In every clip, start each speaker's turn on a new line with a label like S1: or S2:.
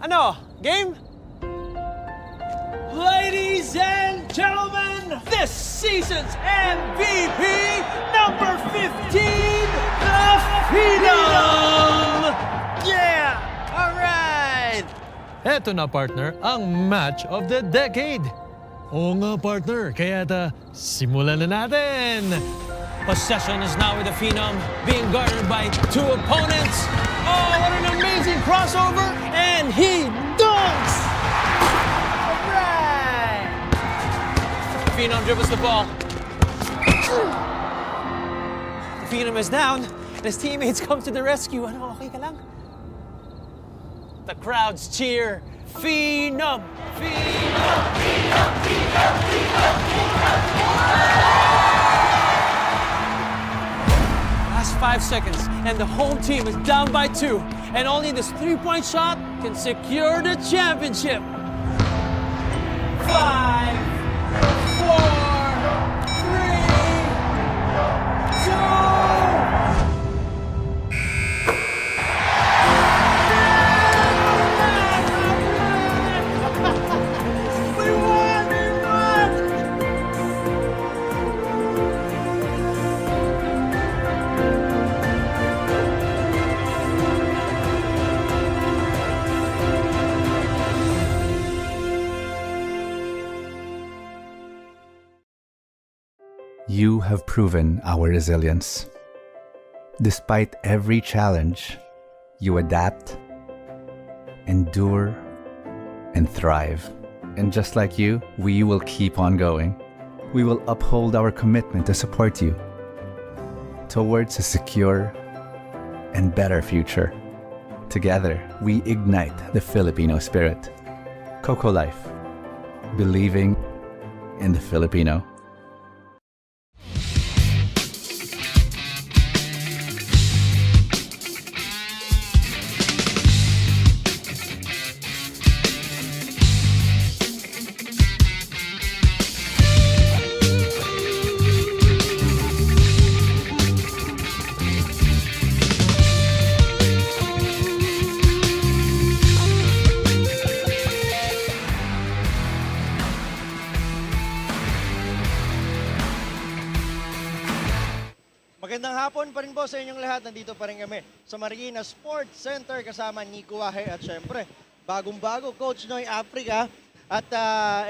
S1: Ano? Game?
S2: Ladies and gentlemen, this season's MVP, number 15, the Phenom!
S1: Yeah! Alright!
S3: Eto na partner, ang match of the decade. Oo nga partner, kaya simulan na natin.
S1: Possession is now with the Phenom, being guarded by two opponents. Oh, what an amazing crossover! And he dunks! Alright! Phenom dribbles the ball. The Phenom is down, and his teammates come to the rescue. Ano, okay ka lang? The crowds cheer, Phenom! Phenom! Phenom! Phenom! Last 5 seconds, and the home team is down by 2, and only this three-point shot can secure the championship. 5, 4, 3, 2, we won!
S4: You have proven our resilience. Despite every challenge, you adapt, endure, and thrive. And just like you, we will keep on going. We will uphold our commitment to support you towards a secure and better future. Together, we ignite the Filipino spirit. Coco Life, believing in the Filipino.
S5: Magandang hapon pa rin po sa inyong lahat. Nandito pa rin kami sa Marikina Sports Center kasama Nico Wahe at syempre, bagong-bago, Coach Noy Africa. At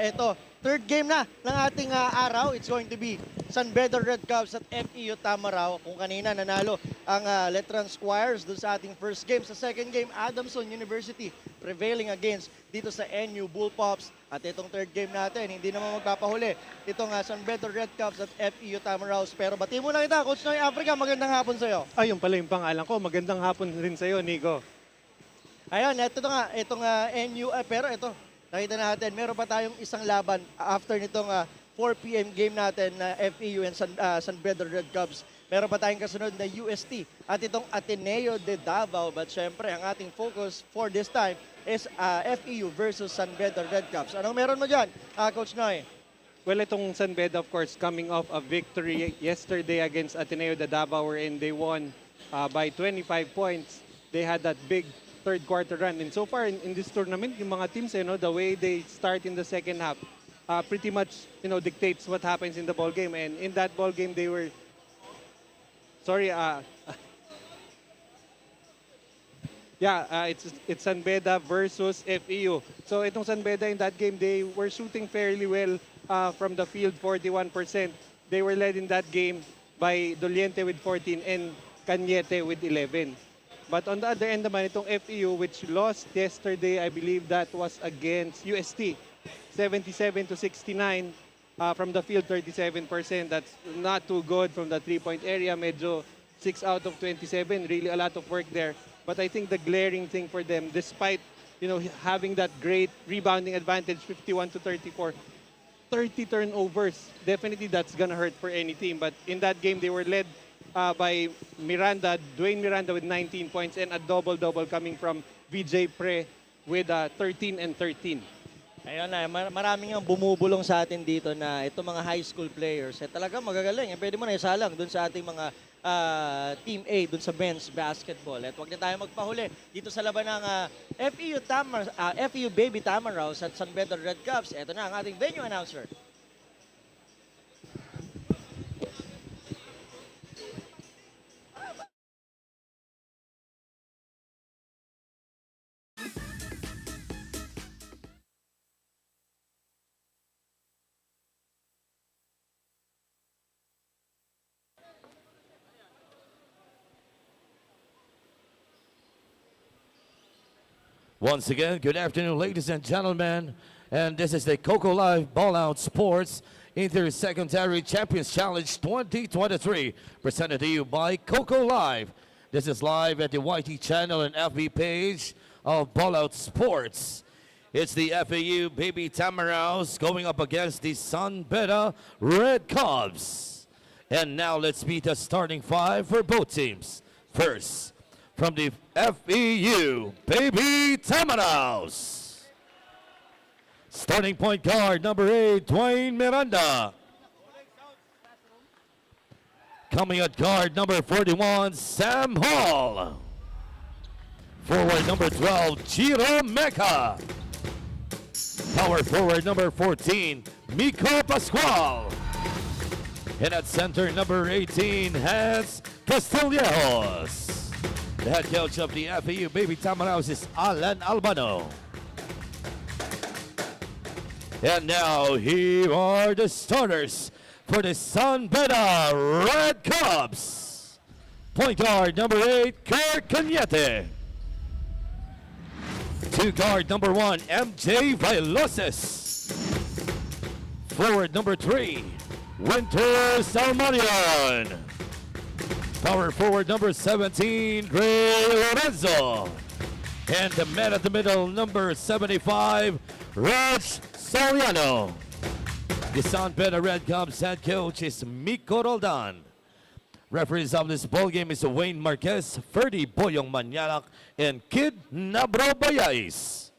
S5: ito, third game na ng ating araw. It's going to be San Beda Red Caps at FEU Tamarao. Kung kanina nanalo ang Letran Squires doon sa ating first game. Sa second game, Adamson University prevailing against dito sa NU Bullpups. At itong third game natin, hindi naman magpapahuli. Itong San Beda Red Caps at FEU Tamaraos. Pero bati mo lang kita, Coach Noy Africa, magandang hapon sa'yo.
S6: Ayun pala yung pangalan ko. Magandang hapon rin sa'yo, Nico.
S5: Ayun, itong NU, pero ito, nakita natin, meron pa tayong isang laban after nitong 4 p.m. game natin na FEU and San Beda Red Caps. Meron pa tayong kasunod na UST at itong Ateneo de Davao. But syempre, ang ating focus for this time is FEU versus San Beda Red Caps. Anong meron mo dyan, Coach Noy?
S6: Well, itong San Beda, of course, coming off a victory yesterday against Ateneo de Davao wherein they won by 25 points. They had that big third quarter run. And so far in this tournament, yung mga teams, the way they start in the second half pretty much, dictates what happens in the ball game. And in that ball game, they were, it's San Beda versus FEU. So itong San Beda in that game, they were shooting fairly well from the field, 41%. They were led in that game by Doliente with 14 and Cañete with 11. But on the other end naman, itong FEU, which lost yesterday, I believe that was against UST, 77-69. From the field, 37%. That's not too good from the three-point area. Medyo 6 out of 27. Really a lot of work there. But I think the glaring thing for them, despite having that great rebounding advantage, 51-34, 30 turnovers. Definitely that's gonna hurt for any team. But in that game, they were led by Dwayne Miranda with 19 points and a double-double coming from VJ Pre with 13 and 13.
S5: Ayun na, maraming ang bumubulong sa atin dito na itong mga high school players, talagang magagaling. Pwede mo na isalang doon sa ating mga Team A dun sa men's basketball. At huwag na tayo magpahuli dito sa laban ng FEU Baby Tamaraws at San Pedro Red Caps. Ito na ang ating venue announcer.
S7: Once again, good afternoon, ladies and gentlemen. And this is the Coco Live Ballout Sports Inter-Secondary Champions Challenge 2023, presented to you by Coco Live. This is live at the YT channel and FB page of Ballout Sports. It's the FAU Baby Tamaraws going up against the San BEDA Red Cubs. And now let's meet the starting five for both teams. First, from the FEU Baby Tamaraws. Starting point guard, number 8, Dwayne Miranda. Coming at guard, number 41, Sam Hall. Forward, number 12, Jiro Mecca. Power forward, number 14, Miko Pascual. And at center, number 18, Hans Castillejos. The head coach of the FAU Baby Tamaraws is Alan Albano. And now, here are the starters for the San BEDA Red Cubs. Point guard, number 8, Kirk Cañete. Two guard, number 1, MJ Viloses. Forward, number 3, Winter Salmonion. Power forward, number 17, Ray Lorenzo. And the man at the middle, number 75, Raj Soriano. The San BEDA Red Cubs head coach is Miko Roldan. Referees of this ball game is Wayne Marquez, Ferdy Boyong Manyanak, and Kid Nabro Bayais.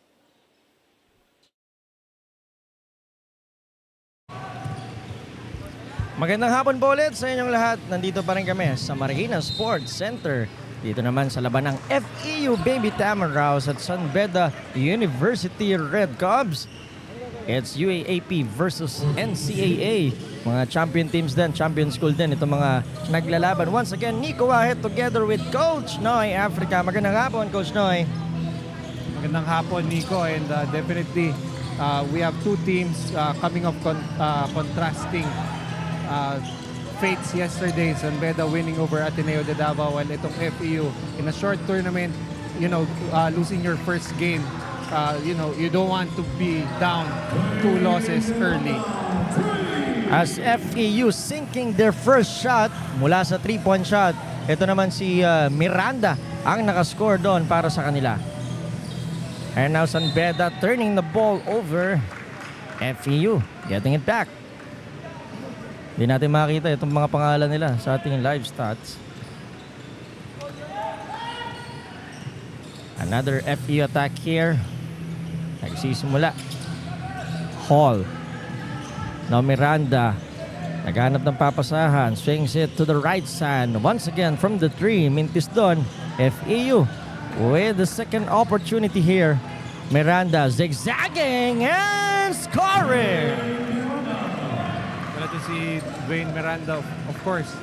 S5: Magandang hapon po ulit sa inyong lahat. Nandito pa rin kami sa Marikina Sports Center. Dito naman sa laban ng FEU Baby Tamaraws at San BEDA University Red Cubs. It's UAAP versus NCAA. Mga champion teams din, champion school din. Itong mga naglalaban. Once again, Nico Wahet together with Coach Noy Africa. Magandang hapon, Coach Noy.
S6: Magandang hapon, Nico, and definitely we have two teams coming up contrasting fates yesterday. San BEDA winning over Ateneo de Davao, while itong FEU in a short tournament, losing your first game, you don't want to be down 2 losses early.
S5: As FEU sinking their first shot mula sa 3-point shot, ito naman si Miranda ang nakascore doon para sa kanila. And now San BEDA turning the ball over. FEU getting it back. Hindi natin makita itong mga pangalan nila sa ating live stats. Another FEU attack here. Nagsisimula. Hall. Now Miranda. Naghanap ng papasahan. Swings it to the right side. Once again from the 3. Mintis doon. FEU with the second opportunity here. Miranda zigzagging and scoring.
S6: Wala to si Dwayne Miranda, of course,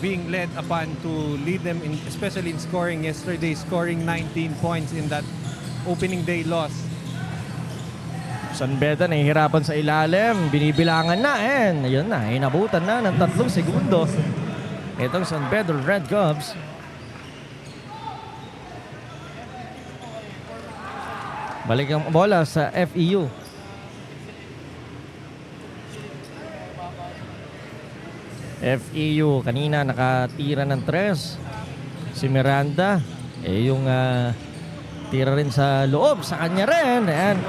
S6: being led upon to lead them, especially in scoring yesterday, scoring 19 points in that opening day loss.
S5: San BEDA nahihirapan sa ilalim. Binibilangan na and ayun na, inabutan na ng 3 segundo. Itong San BEDA Red Cubs. Balik ang bola sa FEU. FEU kanina nakatira ng 3. Si Miranda, yung tira rin sa loob sa kanya rin. And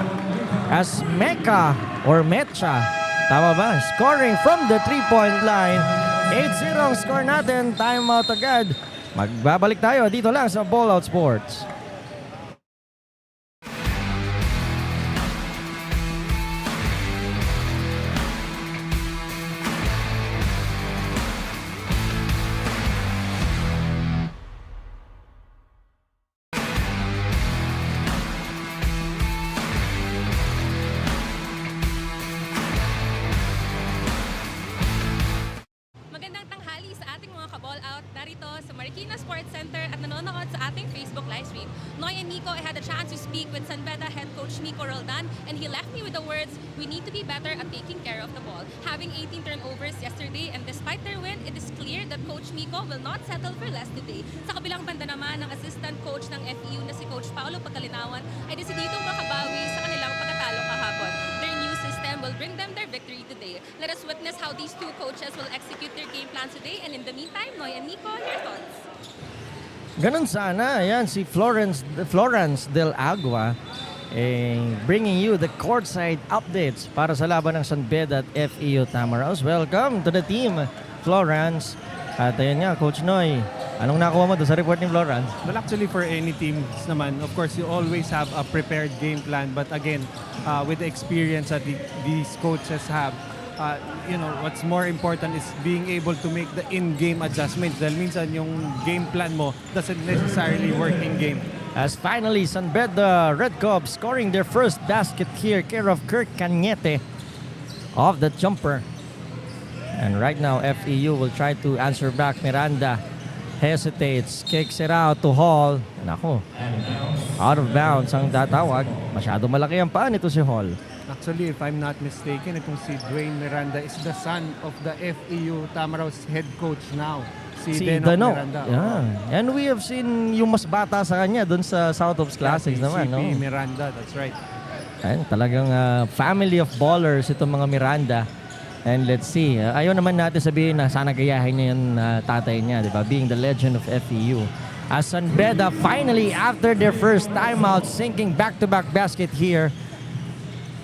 S5: as Mecca or Mecha, tama ba? Scoring from the 3-point line. 8-0 ang score natin. Timeout agad. Magbabalik tayo dito lang sa Ballout Sports.
S8: at nanonood sa ating Facebook live stream. Noy and Nico, I had a chance to speak with San Beda head coach Nico Roldan, and he left me with the words, "We need to be better at taking care of the ball." Having 18 turnovers yesterday, and despite their win, it is clear that Coach Nico will not settle for less today. Sa kabilang banda naman, ng assistant coach ng FEU na si Coach Paolo Pagkalinawan ay desididong makabawi sa kanilang pagkatalo kahapon. Their new system will bring them their victory today. Let us witness how these two coaches will execute their game plan today, and in the meantime, Noy and Nico, your thoughts?
S9: Ganun sana. Ayan, si Florence Del Agua bringing you the courtside updates para sa laban ng San Beda at FEU Tamaraos. Welcome to the team, Florence. At ayan nga, Coach Noy, anong nakuha mo doon sa report ni Florence?
S6: Well, actually, for any teams naman, of course, you always have a prepared game plan. But again, with the experience that these coaches have, what's more important is being able to make the in-game adjustments. Dahil minsan yung game plan mo doesn't necessarily work in-game.
S9: As finally, San Beda Red Cubs scoring their first basket here, care of Kirk Cañete off the jumper. And right now, FEU will try to answer back. Miranda hesitates, kicks it out to Hall. Nako, out of bounds ang tatawag. Masyado malaki ang paa nito si Hall.
S6: Actually, if I'm not mistaken, itong si Dwayne Miranda is the son of the FEU Tamaraos head coach now. Si Deno Miranda.
S9: Yeah. And we have seen yung mas bata sa kanya doon sa South Ops Classics naman.
S6: CP
S9: No?
S6: Miranda, that's right.
S9: Ayan, talagang family of ballers itong mga Miranda. And let's see. Ayaw naman natin sabihin na sana gayahin niya yung tatay niya, di ba? Being the legend of FEU. As San Beda finally, after their first timeout, sinking back-to-back basket here.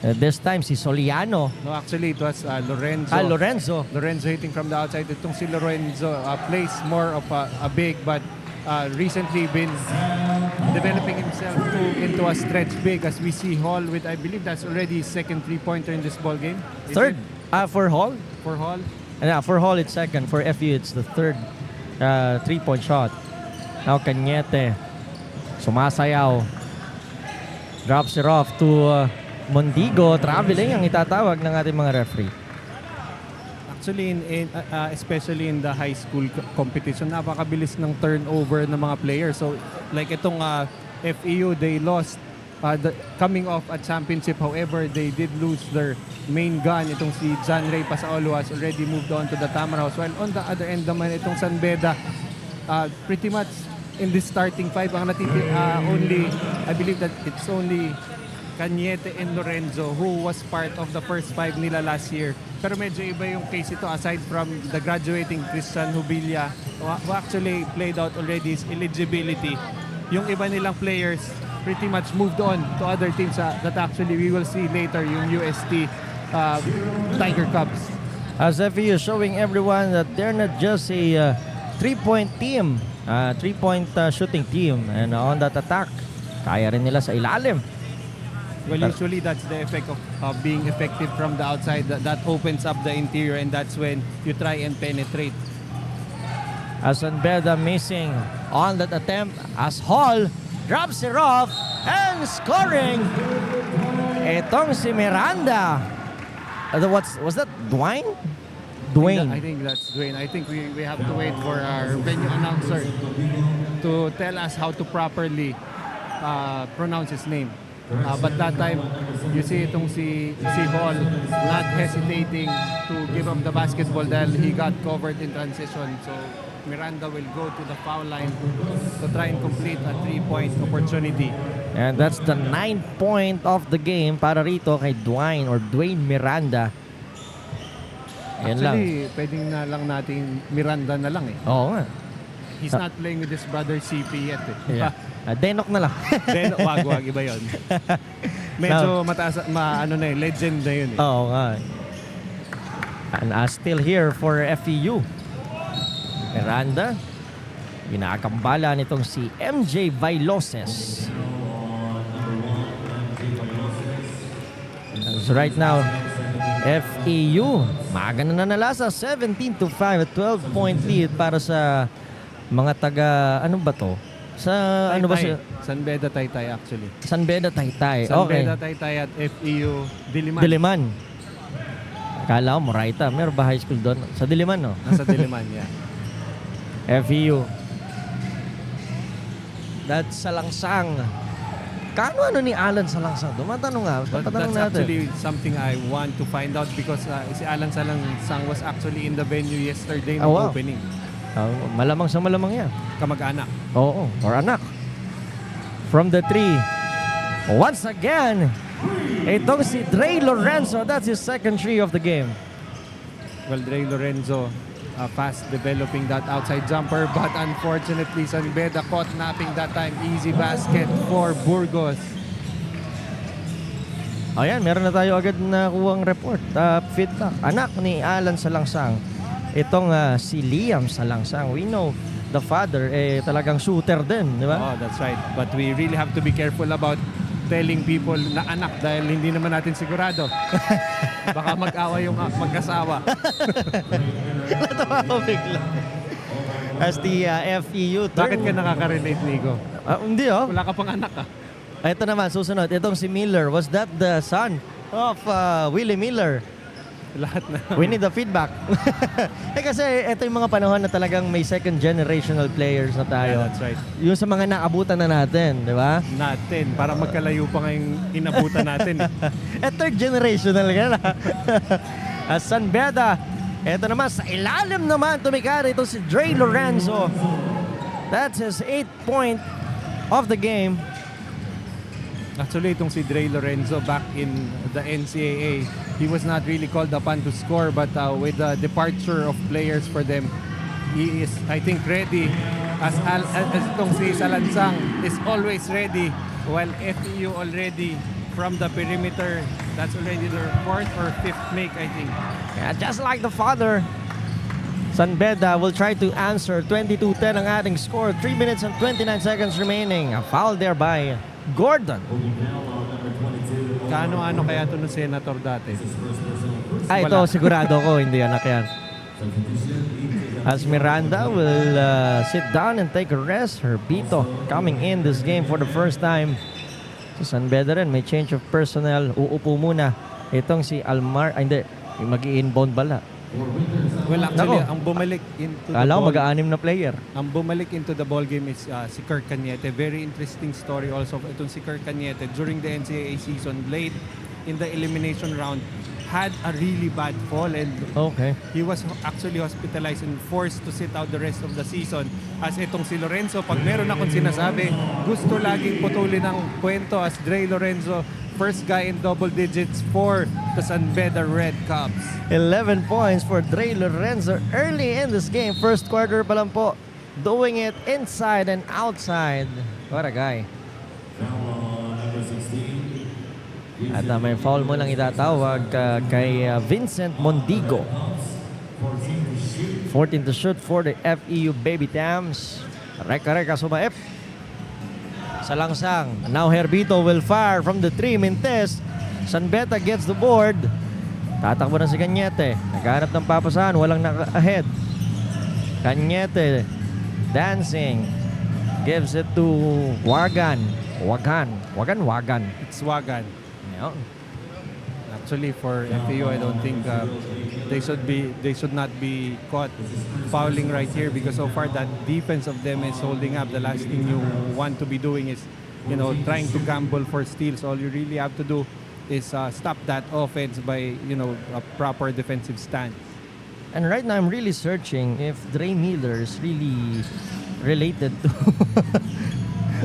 S9: This time, si Soliano.
S6: No, actually, it was Lorenzo.
S9: Lorenzo.
S6: Lorenzo hitting from the outside. Itong si Lorenzo plays more of a big, but recently been developing himself into a stretch big, as we see Hall with, I believe that's already his second three-pointer in this ball game.
S9: Third. For Hall?
S6: For Hall?
S9: Yeah, for Hall it's second. For FEU it's the third three-point shot. Now Cañete sumasayaw. Drops it off to Mondigo. Traveling ang itatawag ng ating mga referee.
S6: Actually, especially in the high school competition, napakabilis ng turnover ng mga players. So, like itong FEU, they lost coming off a championship. However, they did lose their main gun. Itong si John Ray Pasaolo has already moved on to the Tamaraos. While on the other end naman, itong San Beda, pretty much in this starting five, ang only, I believe that it's only Cañete and Lorenzo who was part of the first five nila last year. Pero medyo iba yung case ito, aside from the graduating Christian Hubilla, who actually played out already his eligibility. Yung iba nilang players pretty much moved on to other teams that actually we will see later, yung UST Tiger Cubs.
S9: As FEU showing everyone that they're not just a three-point team, three-point shooting team. And on that attack, kaya rin nila sa ilalim.
S6: Well, usually that's the effect of being effective from the outside. That opens up the interior, and that's when you try and penetrate.
S9: As San Beda missing on that attempt, as Hall drops it off and scoring. Etong si Miranda. Was that Dwayne? Dwayne.
S6: I think that's Dwayne. I think we have to wait for our venue announcer to tell us how to properly pronounce his name. But that time, you see itong si Hall not hesitating to give up the basketball dahil he got covered in transition. So Miranda will go to the foul line to try and complete a three-point opportunity.
S9: And that's the 9th point of the game para rito kay Dwayne Miranda. Yan
S6: Actually, pwedeng na lang natin Miranda na lang eh.
S9: Oo nga.
S6: He's not playing with his brother CP yet eh.
S9: Yeah. Denok na lang.
S6: Wag, iba yun. Medyo mataas, legend na yun eh.
S9: Oo nga. And still here for FEU. Miranda. Ginakambala nitong si MJ Vailoses. So right now, FEU maaga na nanalasa 17-5 at 12-point lead para sa mga taga ano ba to? Sa
S6: Taytay.
S9: ano ba siya?
S6: San Beda Taytay actually.
S9: San Beda Taytay.
S6: San
S9: Okay.
S6: Beda Taytay at FEU Diliman.
S9: Diliman. Akala ko Moraita. Meron ba high school doon? Sa Diliman, no?
S6: Nasa Diliman, yeah.
S9: FEU. That's Salangsang. Kano ni Alan Salangsang? Dumatanong nga.
S6: But
S9: Tatanong
S6: that's
S9: natin.
S6: actually something I want to find out because si Alan Salangsang was actually in the venue yesterday ng
S9: wow.
S6: opening.
S9: Malamang sa malamang yan.
S6: Kamag-anak.
S9: Oo, or anak. From the 3. Once again, itong si Dre Lorenzo. That's his second 3 of the game.
S6: Well, Dre Lorenzo fast developing that outside jumper, but unfortunately, San Beda caught napping that time. Easy basket for Burgos.
S9: Ayan, meron na tayo agad na kuwang report. Feedback. Anak ni Alan Salangsang. Itong si Liam Salangsang. We know the father talagang shooter din, di ba?
S6: Oh, that's right. But we really have to be careful about telling people na anak dahil hindi naman natin sigurado. Baka mag-away yung mag-asawa.
S9: Natawa ko bigla. As the FEU
S6: Bakit ka nakaka-relate, Nico?
S9: Hindi
S6: Wala ka pang anak
S9: Ito naman, susunod. Itong si Miller. Was that the son of Willie Miller?
S6: Lahat na.
S9: We need the feedback. Kasi ito yung mga panahon na talagang may second generational players na tayo.
S6: Yeah, that's right.
S9: Yung sa mga naabutan na natin, di ba?
S6: Natin. Parang magkalayo pa ngayong inabutan natin.
S9: Third generational ka na. San Beda. Ito naman, sa ilalim naman, tumikar ito si Dre Lorenzo. That's his 8th point of the game.
S6: Actually, itong si Dre Lorenzo back in the NCAA, he was not really called upon to score, but with the departure of players for them, he is, I think, ready. As itong si Salansang is always ready, while FEU already from the perimeter, that's already their 4th or 5th make, I think.
S9: Yeah, just like the father, San Beda will try to answer. 22-10 ang ating score. 3 minutes and 29 seconds remaining. A foul there by Gordon.
S6: Kaano-ano kaya ito ng senator dati?
S9: Ito sigurado ko hindi anak yan. As Miranda will sit down and take a rest. Herbito coming in this game for the first time. So San Beda rin, may change of personnel. Uupo muna. Itong si Almar, hindi, mag-i-inbound bala.
S6: Well, actually,
S9: Nako.
S6: ang bumalik into the
S9: Kala ko
S6: ball,
S9: mag-aanim na player.
S6: ang bumalik into the ball game is si Kirk Cañete. Very interesting story also itong si Kirk Cañete during the NCAA season, late in the elimination round, had a really bad fall and
S9: Okay.
S6: he was actually hospitalized and forced to sit out the rest of the season. As itong si Lorenzo, pag meron akong sinasabi, gusto laging putulin ang kwento as Dre Lorenzo, first guy in double digits for the San Beda Red Cubs.
S9: 11 points for Dre Lorenzo early in this game. First quarter pa lang po. Doing it inside and outside. What a guy. At may foul mo lang itatawag kay Vincent Mondigo. 14 to shoot for the FEU Baby Tams. Reka-reka sumaip. Salangsang. Now Herbito will fire from the 3. Mintes. San Beda gets the board. Tatakbo na si Cañete. Naghanap ng papasahan. Walang naka-ahead. Cañete dancing. Gives it to Wagan. Wagan.
S6: It's Wagan.
S9: Yeah.
S6: Actually, for FAU, I don't think they should not be caught fouling right here because so far that defense of them is holding up. The last thing you want to be doing is, trying to gamble for steals. All you really have to do is stop that offense by, a proper defensive stand.
S9: And right now, I'm really searching if Dre Miller is really related to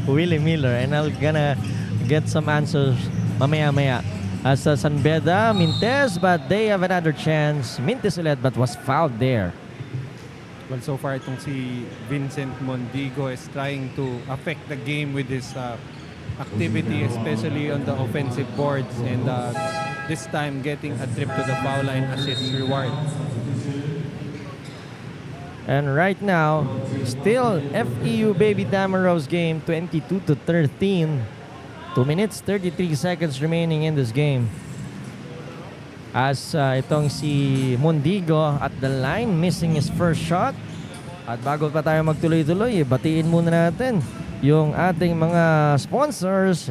S9: Willie Miller. And I'm gonna get some answers mamaya-maya. As San Beda, Mintes, but they have another chance. Mintes ulit, but was fouled there.
S6: Well, so far, itong si Vincent Mondigo is trying to affect the game with his activity, especially on the offensive boards. And this time, getting a trip to the foul line as his reward.
S9: And right now, still FEU Baby Damaros game, 22-13. 2 minutes, 33 seconds remaining in this game. As itong si Mondigo at the line, missing his first shot. At bago pa tayo magtuloy-tuloy, batiin muna natin yung ating mga sponsors.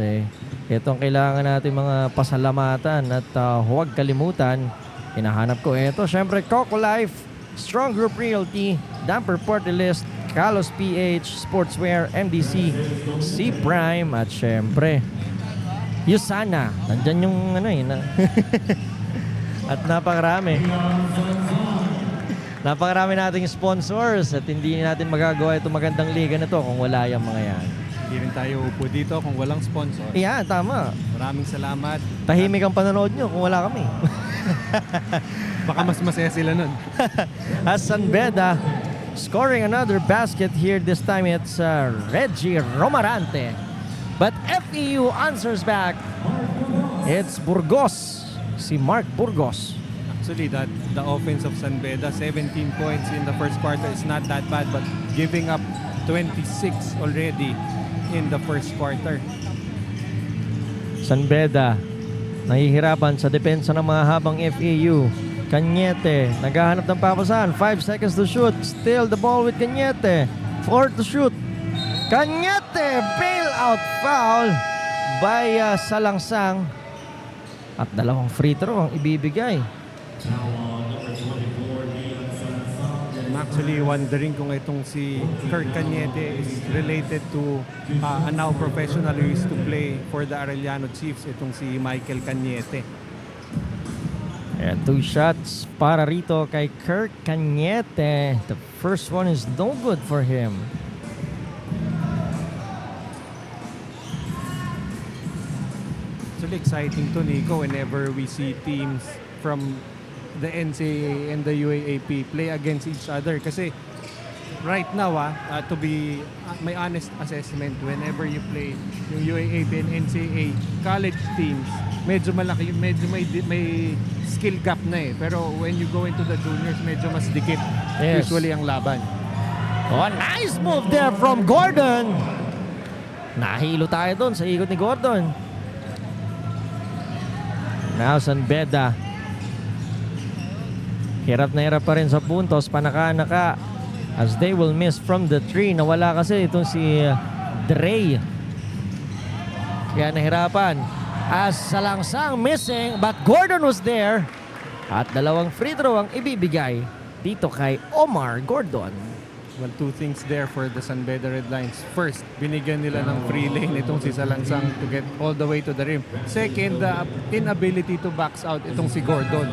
S9: Itong kailangan natin mga pasalamatan at huwag kalimutan. Hinahanap ko ito. Siyempre, Coco Life, Strong Group Realty, Damper Party List, Kalos PH, Sportswear, MDC, C Prime, at syempre, Yusana. Nandyan yung at napakarami. Napakarami nating sponsors at hindi natin magagawa itong magandang liga na to kung wala yung mga yan.
S10: Hindi rin tayo upo dito kung walang sponsor.
S9: Yeah, tama.
S10: Maraming salamat.
S9: Tahimik ang panonood nyo kung wala kami.
S10: Baka mas masaya sila nun.
S9: As San BEDA scoring another basket here. This time it's Reggie Romarante. But FEU answers back. It's Burgos. Si Mark Burgos.
S10: Actually, the offense of San BEDA, 17 points in the first quarter is not that bad, but giving up 26 already in the first quarter.
S9: San BEDA nahihirapan sa depensa ng mga habang FEU. Cañete naghahanap ng papasahan. 5 seconds to shoot. Still the ball with Cañete. 4 to shoot. Cañete bailout foul by Salangsang. At dalawang free throw ang ibibigay.
S10: I'm actually wondering kung itong si Kurt Cañete is related to a now professional who used to play for the Arellano Chiefs, itong si Michael Cañete.
S9: And 2 shots para rito kay Kurt Cañete. The first one is no good for him.
S10: Actually exciting to, Nico, whenever we see teams from the NCAA and the UAAP play against each other. Kasi right now, to be my honest assessment, whenever you play yung UAAP and NCAA college teams, medyo malaki, medyo may skill gap na eh. Pero when you go into the juniors, medyo mas dikit usually ang laban.
S9: Oh, nice move there from Gordon. Nahilo tayo doon sa ikot ni Gordon. Now San BEDA. Hirap na hirap pa rin sa puntos. Panaka-naka as they will miss from the tree. Nawala kasi itong si Dre. Kaya nahirapan. As Salangsang missing, but Gordon was there. At dalawang free throw ang ibibigay dito kay Omar Gordon.
S10: Well, 2 things there for the San BEDA Red Lions. First, binigyan nila ng free lane itong si Salangsang to get all the way to the rim. Second, the inability to box out itong si Gordon.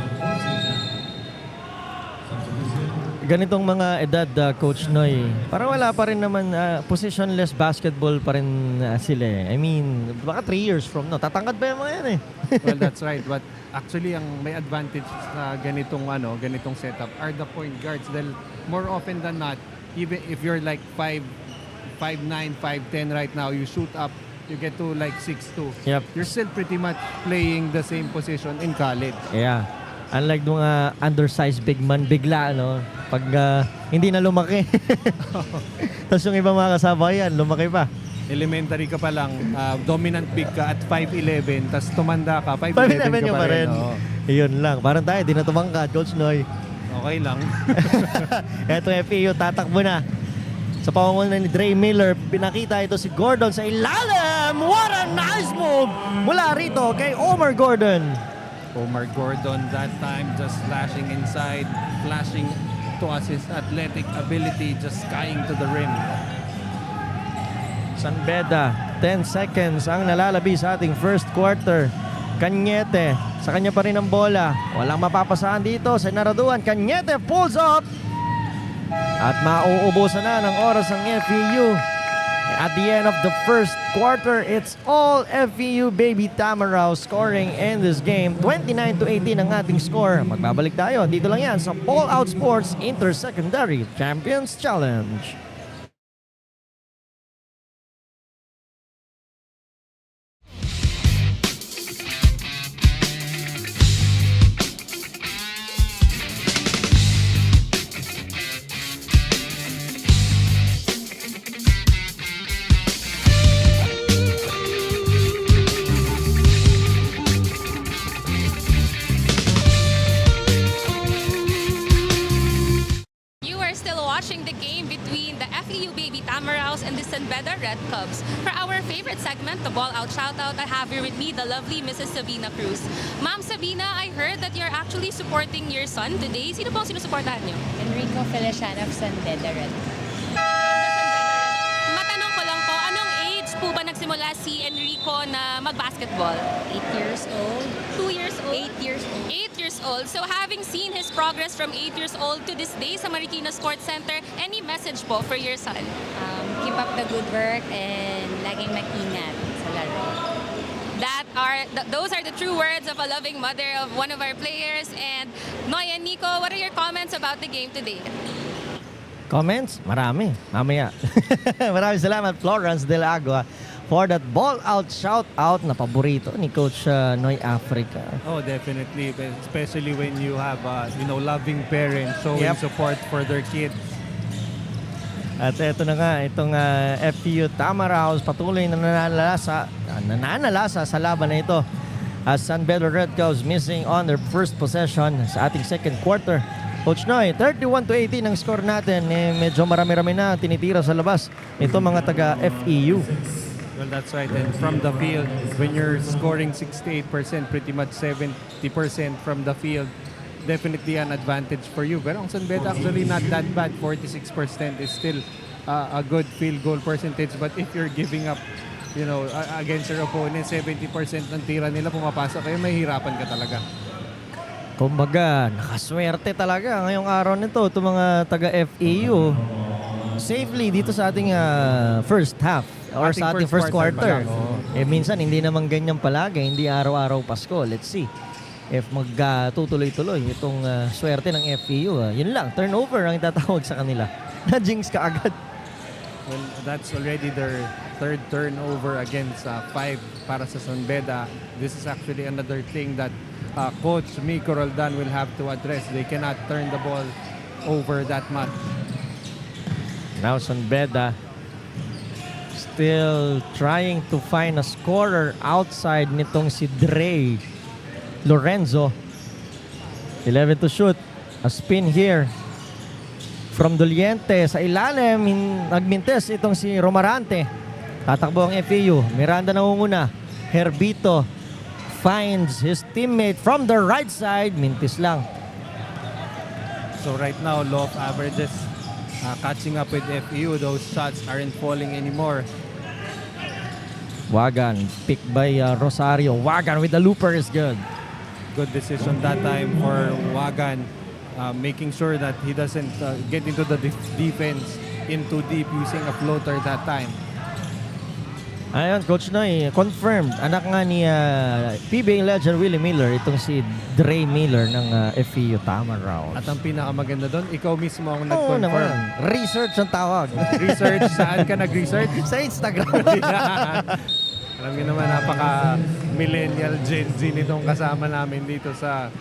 S9: Ganitong mga edad, Coach Noy, parang wala pa rin naman, positionless basketball pa rin sila eh. I mean, baka 3 years from now, tatangkad ba yung mga yan eh?
S10: Well, that's right. But actually, ang may advantage sa ganitong setup are the point guards. Dahil more often than not, even if you're like 5'9", 5'10" right now, you shoot up, you get to like 6'2".
S9: Yep.
S10: You're still pretty much playing the same position in college.
S9: Yeah. Unlike mga undersized big man, bigla, no? Pag hindi na lumaki. Tapos yung ibang mga kasama yan, lumaki pa.
S10: Elementary ka pa lang, dominant big ka at 5'11", tapos tumanda ka, 5'11" ka pa rin. Oh.
S9: Iyon lang. Parang tayo, di na tumangkad, Coach Noy.
S10: Okay lang.
S9: Eto FEU, tatakbo na. Sa pamumuno ni Dre Miller, pinakita ito si Gordon sa ilalim. What a nice move mula rito kay Omar Gordon.
S10: Omar Gordon that time just flashing inside, flashing to us his athletic ability, just skying to the rim.
S9: San BEDA, 10 seconds ang nalalabi sa ating first quarter. Cañete, sa kanya pa rin ang bola. Walang mapapasahan dito sa naraduan. Cañete pulls up. At mauubusan na ng oras ang FEU. At the end of the first quarter, it's all FEU baby Tamaraw scoring in this game. 29-18 ang ating score. Magbabalik tayo. Dito lang yan sa Ballout Sports Inter-Secondary Champions Challenge.
S8: Watching the game between the FEU Baby Tamaraws and the San BEDA Red Cubs. For our favorite segment, the Ball Out Shoutout, I have here with me the lovely Mrs. Sabina Cruz. Ma'am Sabina, I heard that you're actually supporting your son today. Sino pong sinusuportahan niyo?
S11: Enrico Feliciano of San BEDA Red Cubs.
S8: si Enrico na mag-basketball?
S11: 8 years old.
S8: 2 years old?
S11: 8 years old.
S8: 8 years old. So having seen his progress from 8 years old to this day sa Marikina Sports Center, any message po for your son?
S11: Keep up the good work and laging mag-ingat sa laro.
S8: Those are the true words of a loving mother of one of our players. And Noy and Nico, what are your comments about the game today?
S9: Comments? Marami. Mamaya. Maraming salamat, Florence Del Agua, for that ball-out shout-out na paborito ni Coach Noy Africa.
S10: Oh, definitely. Especially when you have, loving parents showing support for their kids.
S9: At ito na nga, itong FPU Tamaraos patuloy na nananalasa sa laban na ito. As San Pedro Red Cows missing on their first possession sa ating second quarter. Coach Noy, 31-18 ang score natin. Medyo marami-rami na tinitira sa labas. Ito mga taga FEU.
S10: Well, that's right. And from the field, when you're scoring 68%, pretty much 70% from the field, definitely an advantage for you. Pero ang San Beda actually not that bad. 46% is still a good field goal percentage. But if you're giving up, against your opponent, 70% ng tira nila pumapasok, kaya mahihirapan ka talaga.
S9: Kumbaga, nakaswerte talaga ngayong araw nito itong mga taga FEU. Safely dito sa ating first half or sa ating first quarter. Minsan hindi naman ganyan palagi, hindi araw-araw Pasko. Let's see if magtutuloy-tuloy itong swerte ng FEU. Yun lang, turnover ang itatawag sa kanila. Na-jinx ka agad.
S10: Well, that's already their third turnover against 5 para sa San Beda. This is actually another thing that Coach Miko Roldan will have to address. They cannot turn the ball over that much.
S9: Now San Beda still trying to find a scorer outside nitong si Dre Lorenzo. 11 to shoot. A spin here from Doliente. Sa ilalim, nagmintes itong si Romarante. Tatakbo ang FEU. Miranda nangunguna. Herbito finds his teammate from the right side. Mintis lang.
S10: So right now, low of averages catching up with FEU. Those shots aren't falling anymore.
S9: Wagan, picked by Rosario. Wagan with the looper is good.
S10: Good decision that time for Wagan, making sure that he doesn't get into the defense in too deep using a floater that time.
S9: Ayun, Coach Noy, confirmed. Anak nga ni PBA legend Willie Miller, itong si Dre Miller ng FEU Tamaraos.
S10: At ang pinakamaganda doon, ikaw mismo ang
S9: Oo
S10: nag-confirm.
S9: naman. Research ang tawag.
S10: Research? Saan ka nag-research?
S9: Sa Instagram.
S10: Alam niyo naman, napaka-millennial Gen Z nitong kasama namin dito sa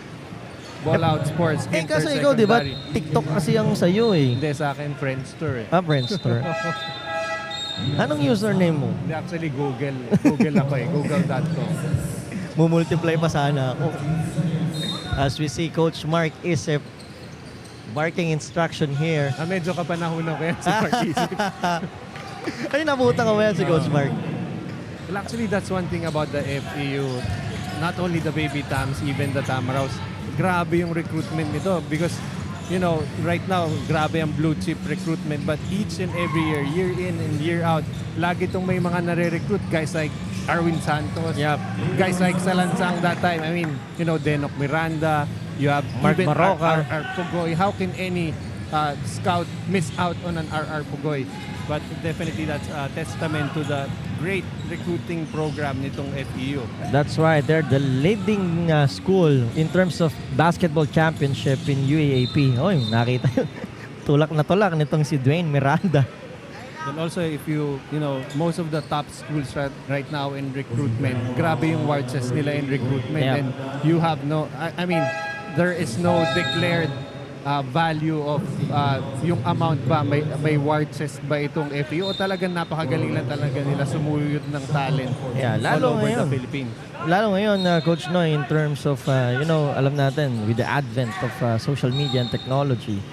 S10: Ballout Sports.
S9: Kasi ikaw, di ba, TikTok kasi ang sa'yo eh.
S10: Hindi, sa akin, Friendster eh.
S9: Friendster. Anong username mo?
S10: Hindi, actually, Google. Google ako eh. Google.com.
S9: Mumultiply pa sana ako. As we see Coach Mark Isip marking instruction here.
S10: Medyo kapanahonan ko yan si Mark Isip.
S9: Ay, nabuta ka ba yan si Coach Mark?
S10: Well, actually, that's one thing about the FEU. Not only the Baby Tams, even the Tamaraos. Grabe yung recruitment nito because, right now, grabe ang blue chip recruitment. But each and every year, year in and year out, lagi itong may mga nare-recruit. Guys like Arwin Santos.
S9: Yep.
S10: Guys like Salansang that time. I mean, Denok Miranda. You have
S9: Mark
S10: even
S9: Maroca.
S10: RR Pugoy. How can any scout miss out on an RR Pugoy? But definitely that's a testament to the great recruiting program nitong FEU.
S9: That's right. They're the leading school in terms of basketball championship in UAAP. Oy, nakita yun. Tulak na tulak nitong si Dwayne Miranda.
S10: And also, if most of the top schools right now in recruitment, grabe yung war chest nila in recruitment.
S9: Yeah.
S10: And you have I mean, there is no declared value of yung amount ba, may war chest ba itong FEU o talagang napakagaling lang talaga nila sumuyod ng talent all over the Philippines.
S9: Lalo ngayon, Coach Noy, in terms of, alam natin, with the advent of social media and technology,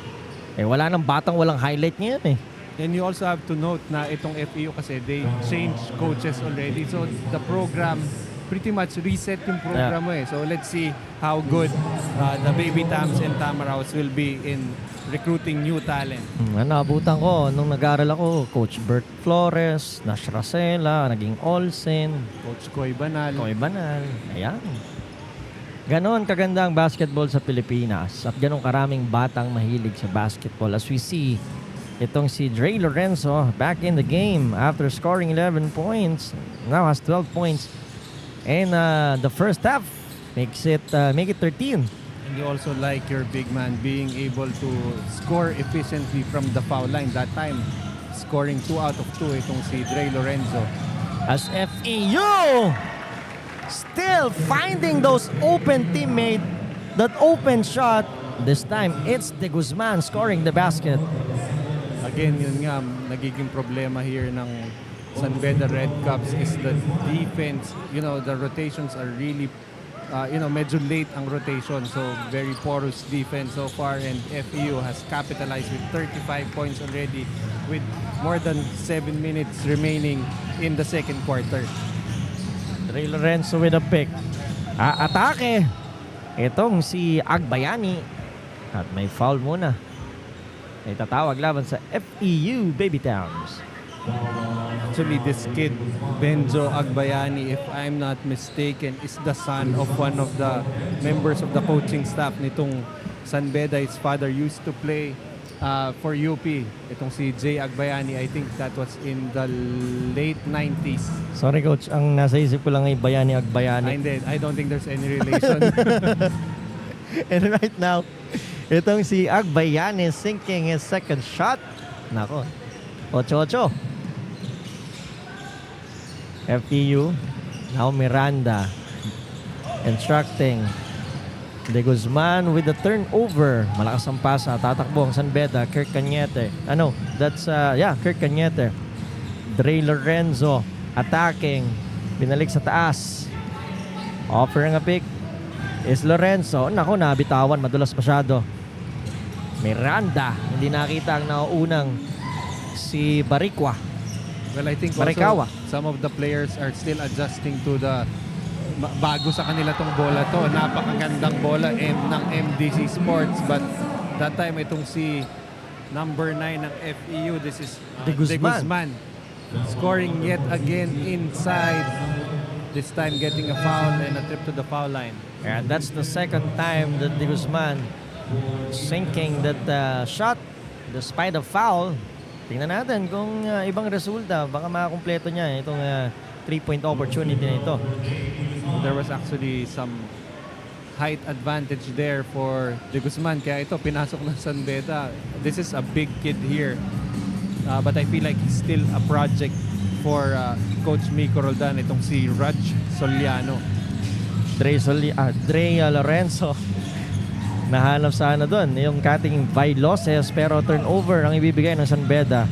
S9: wala nang batang walang highlight ngayon eh.
S10: And you also have to note na itong FEU kasi they changed coaches already. So the program pretty much reset yung program mo eh. So let's see how good the Baby Tams and Tamaraos will be in recruiting new talent.
S9: Naabutan ko nung nag-aaral ako, Coach Bert Flores, Nash Racela, naging Olsen,
S10: Coach Koy Banal.
S9: Ayan. Ganon kaganda ang basketball sa Pilipinas at ganon karaming batang mahilig sa basketball. As we see, itong si Dre Lorenzo back in the game after scoring 11 points, now has 12 points. And the first half make it 13.
S10: And you also like your big man being able to score efficiently from the foul line. That time, scoring 2 out of 2 itong si Dre Lorenzo.
S9: As FEU still finding those open teammate, that open shot. This time, it's De Guzman scoring the basket.
S10: Again, yun nga, nagiging problema here ng San Beda Red Caps is the defense. You know, the rotations are really, medyo late ang rotation. So, very porous defense so far. And FEU has capitalized with 35 points already with more than 7 minutes remaining in the second quarter.
S9: Dre Lorenzo with a pick. Atake. Itong si Agbayani. At may foul muna. May tatawag laban sa FEU Baby Towns.
S10: Actually, this kid, Benjo Agbayani, if I'm not mistaken, is the son of one of the members of the coaching staff nitong San Beda. His father used to play for UP. Itong si Jay Agbayani, I think that was in the late 90s.
S9: Sorry coach, ang nasa isip ko lang ay Bayani Agbayani.
S10: I don't think there's any relation.
S9: And right now, itong si Agbayani sinking his second shot. Nako, 8-8. FEU, now Miranda instructing De Guzman with the turnover. Malakas ang pasa, tatakbo ang San Beda. Kirk Cañete. Kirk Cañete. Dre Lorenzo attacking. Binalik sa taas. Offering a pick is Lorenzo. Nako, nabitawan. Madulas masyado. Miranda. Hindi nakita ang nauunang si Barikwa.
S10: Well, I think
S9: Barikawa.
S10: also some of the players are still adjusting to the bago sa kanila tong bola to. Napakagandang bola ng MDC Sports. But that time, itong si number 9 ng FEU, this is
S9: De Guzman.
S10: Scoring yet again inside. This time getting a foul and a trip to the foul line.
S9: And that's the second time that De Guzman sinking that shot despite the foul. Tingnan natin kung ibang resulta. Baka makakumpleto niya itong 3-point opportunity na ito.
S10: There was actually some height advantage there for De Guzman. Kaya ito, pinasok ng San Beda. This is a big kid here. But I feel like he's still a project for Coach Miko Roldan. Itong si Raj Soliano.
S9: Dre Lorenzo. Nahanap sana doon yung cutting by losses, pero turnover ang ibibigay ng San Beda.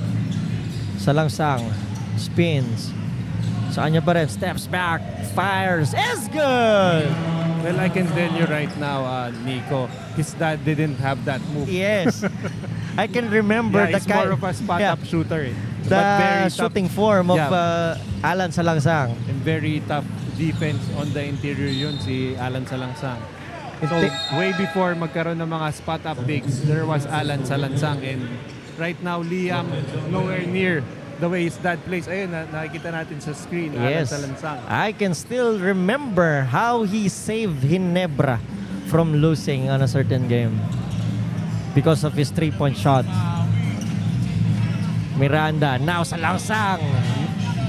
S9: Salangsang spins. Saan niya pa rin? Steps back. Fires. Is good!
S10: Well, I can tell you right now, Nico, his dad didn't have that move.
S9: Yes. I can remember
S10: he's more of a spot-up shooter.
S9: The shooting form of Alan Salangsang.
S10: And very tough defense on the interior yun, si Alan Salangsang. So, way before magkaroon ng mga spot-up bigs, there was Alan Salangsang. And right now, Liam, nowhere near the way his dad plays. Ayun, nakikita natin sa screen,
S9: Yes.
S10: Alan Salangsang.
S9: I can still remember how he saved Ginebra from losing on a certain game because of his 3-point shot. Miranda, now Salangsang.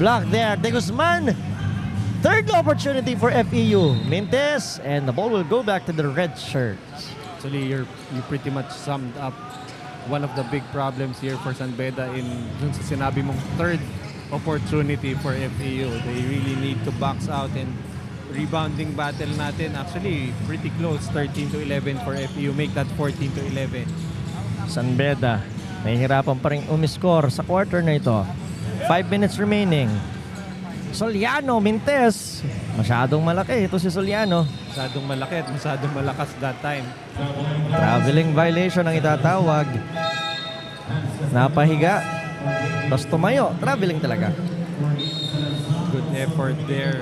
S9: Block there. De Guzman. Third opportunity for FEU. Mintes, and the ball will go back to the red shirts.
S10: Actually, you pretty much summed up one of the big problems here for San Beda in dun sa sinabi mong third opportunity for FEU. They really need to box out, and rebounding battle natin actually pretty close, 13-11 for FEU. Make that 14-11.
S9: San Beda, nahihirapan pa rin umiscore sa quarter na ito. 5 minutes remaining. Soliano, Mintes. Masyadong malaki ito si Soliano.
S10: Masyadong malaki at masyadong malakas that time.
S9: Traveling violation ang itatawag. Napahiga. Tapos tumayo. Traveling talaga.
S10: Good effort there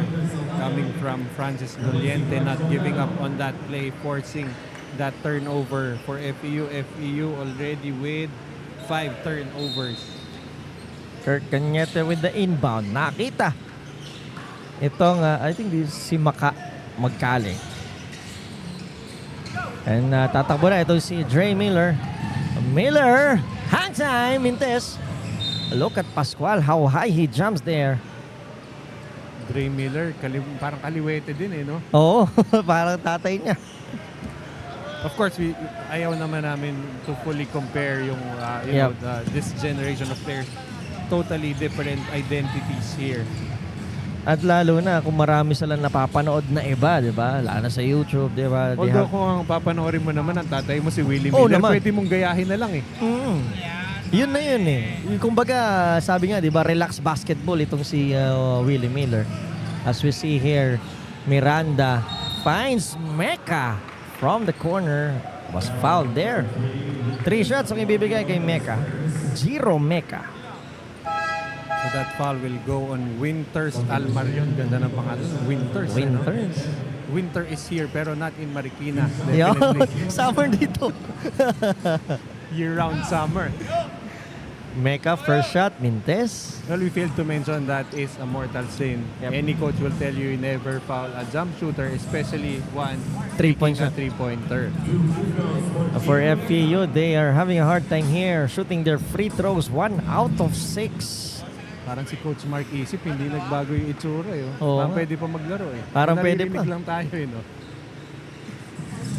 S10: coming from Francis Doliente, not giving up on that play, forcing that turnover for FEU. FEU already with 5 turnovers.
S9: Kirk Cañete with the inbound. Nakita. Itong, I think this si Magkali. And tatakbo na ito si Dre Miller. Miller! Hang time! Mintes! Look at Pascual, how high he jumps there.
S10: Dre Miller, parang kaliwete din eh, no?
S9: Oo, parang tatay niya.
S10: Of course, ayaw naman namin to fully compare yung this generation of players. Totally different identities here.
S9: At lalo na kung marami silang napapanood na iba, di ba? Lalo na sa YouTube, di ba?
S10: Although kung ang papanoorin mo naman ang tatay mo si Willie
S9: Oo
S10: Miller,
S9: naman.
S10: pwede mong gayahin na lang eh.
S9: Yun na yun eh. Kumbaga, sabi nga, di ba, relax basketball itong si Willie Miller. As we see here, Miranda finds Mecca from the corner. Was fouled there. 3 shots ang ibibigay kay Mecca. 0 Mecca.
S10: So that foul will go on Winters Almarion. Ganda ng pangalan. Winters.
S9: Winters.
S10: Winter is here pero not in Marikina.
S9: Yo,
S10: Definitely.
S9: summer dito.
S10: Year-round summer.
S9: Mecca first shot, Mintes.
S10: Well, we failed to mention that is a mortal sin.
S9: Yep.
S10: Any coach will tell you never foul a jump shooter, especially one
S9: 3-point
S10: a
S9: shot.
S10: 3-pointer.
S9: For FEU, they are having a hard time here shooting their free throws. 1 out of 6.
S10: Parang si Coach Mark Isip, hindi nagbago yung itsura.
S9: Oo
S10: Parang
S9: nga.
S10: pwede pa maglaro eh.
S9: Parang pwede pa.
S10: Naririnig lang tayo eh, no?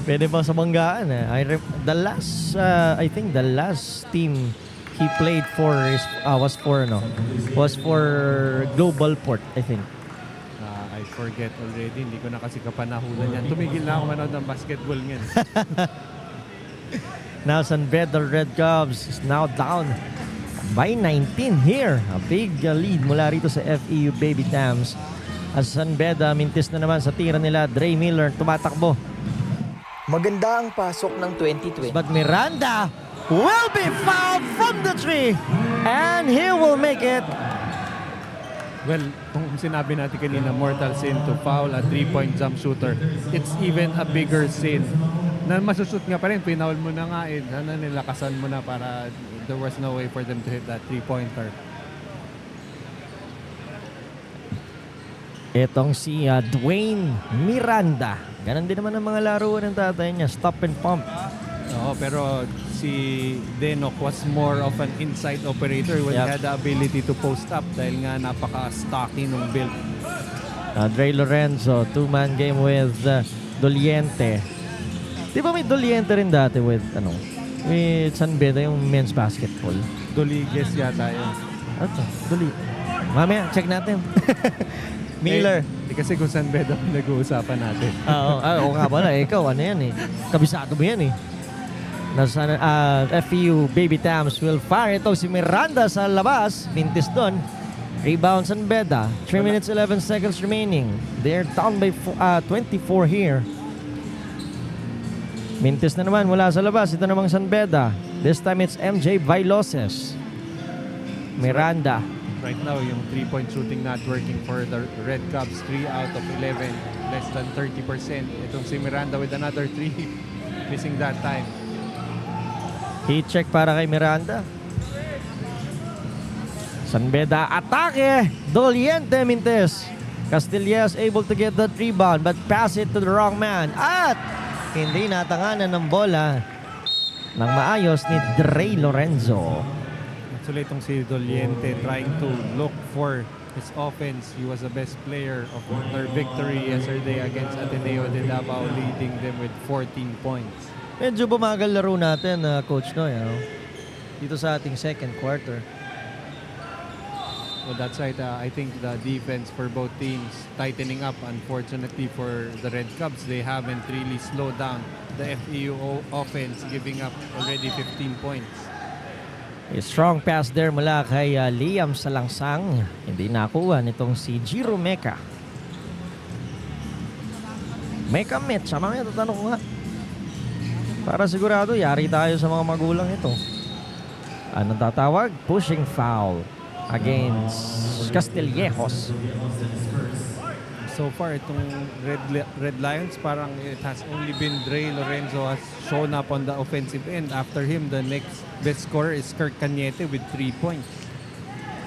S9: Pwede bang sa banggaan eh. I think the last team he played for was for Global Port, I think.
S10: I forget already. Hindi ko na kasi kapanahulan yan. Tumigil na ako manood ng basketball ngayon.
S9: Now San Beda Red Cubs is now down by 19 here. A big lead mula rito sa FEU Baby Dams. As San Beda, mintis na naman sa tira nila. Dre Miller tumatakbo.
S12: Maganda ang pasok ng 2020.
S9: But Miranda will be fouled from the tree. And he will make it.
S10: Well, kung sinabi natin kanina, mortal sin to foul a 3-point jump shooter, it's even a bigger sin. Na masushoot nga pa rin, pinaul mo na nga eh. Sana nilakasan mo na para there was no way for them to hit that 3-pointer.
S9: Itong si Dwayne Miranda. Ganon din naman ang mga laro ng tatay niya. Stop and pump.
S10: Oo, pero si Denok was more of an inside operator when he had the ability to post up dahil nga napaka-stocky nung build.
S9: Dre Lorenzo, 2-man game with Doliente. Di ba may Doliente rin dati with San Beda yung men's basketball?
S10: Doliges yata yun.
S9: Ato, mamaya, check natin. Miller.
S10: Kasi kung San Beda nag-uusapan natin.
S9: Oo nga pala, ikaw ano yan eh. Kabisado mo yan eh. Nasa FEU Baby Tams will fire. Ito si Miranda sa labas. Mintis doon. Rebound San Beda. 3 minutes 11 seconds remaining. They're down by 24 here. Mintis na naman mula sa labas. Ito namang San Beda. This time it's MJ Vailoses. Miranda.
S10: Right now, yung 3-point shooting not working for the Red Cubs. 3 out of 11. Less than 30%. Itong si Miranda with another 3. Missing that time.
S9: Heat check para kay Miranda. San Beda atake. Doliente Mintes. Castillas able to get that rebound but pass it to the wrong man. At hindi natanganan ng bola ng maayos ni Dre Lorenzo.
S10: Actually, itong si Doliente trying to look for his offense. He was the best player of their victory yesterday against Ateneo de Davao, leading them with 14 points.
S9: Medyo bumagal laro natin, Coach Noy. Dito sa ating second quarter.
S10: Well, that's right. I think the defense for both teams tightening up. Unfortunately for the Red Cubs, they haven't really slowed down the FEU offense, giving up already 15 points.
S9: A strong pass there mula kay Liam Salangsang. Hindi nakuha nitong si Jiro Mecca. Mecca Met, sama nga tatanong ko nga. Para sigurado, yari tayo sa mga magulang ito. Anong tatawag? Pushing foul. against Castillejos.
S10: So far, itong Red Lions, parang it has only been Dre Lorenzo has shown up on the offensive end. After him, the next best scorer is Kirk Cañete with 3 points.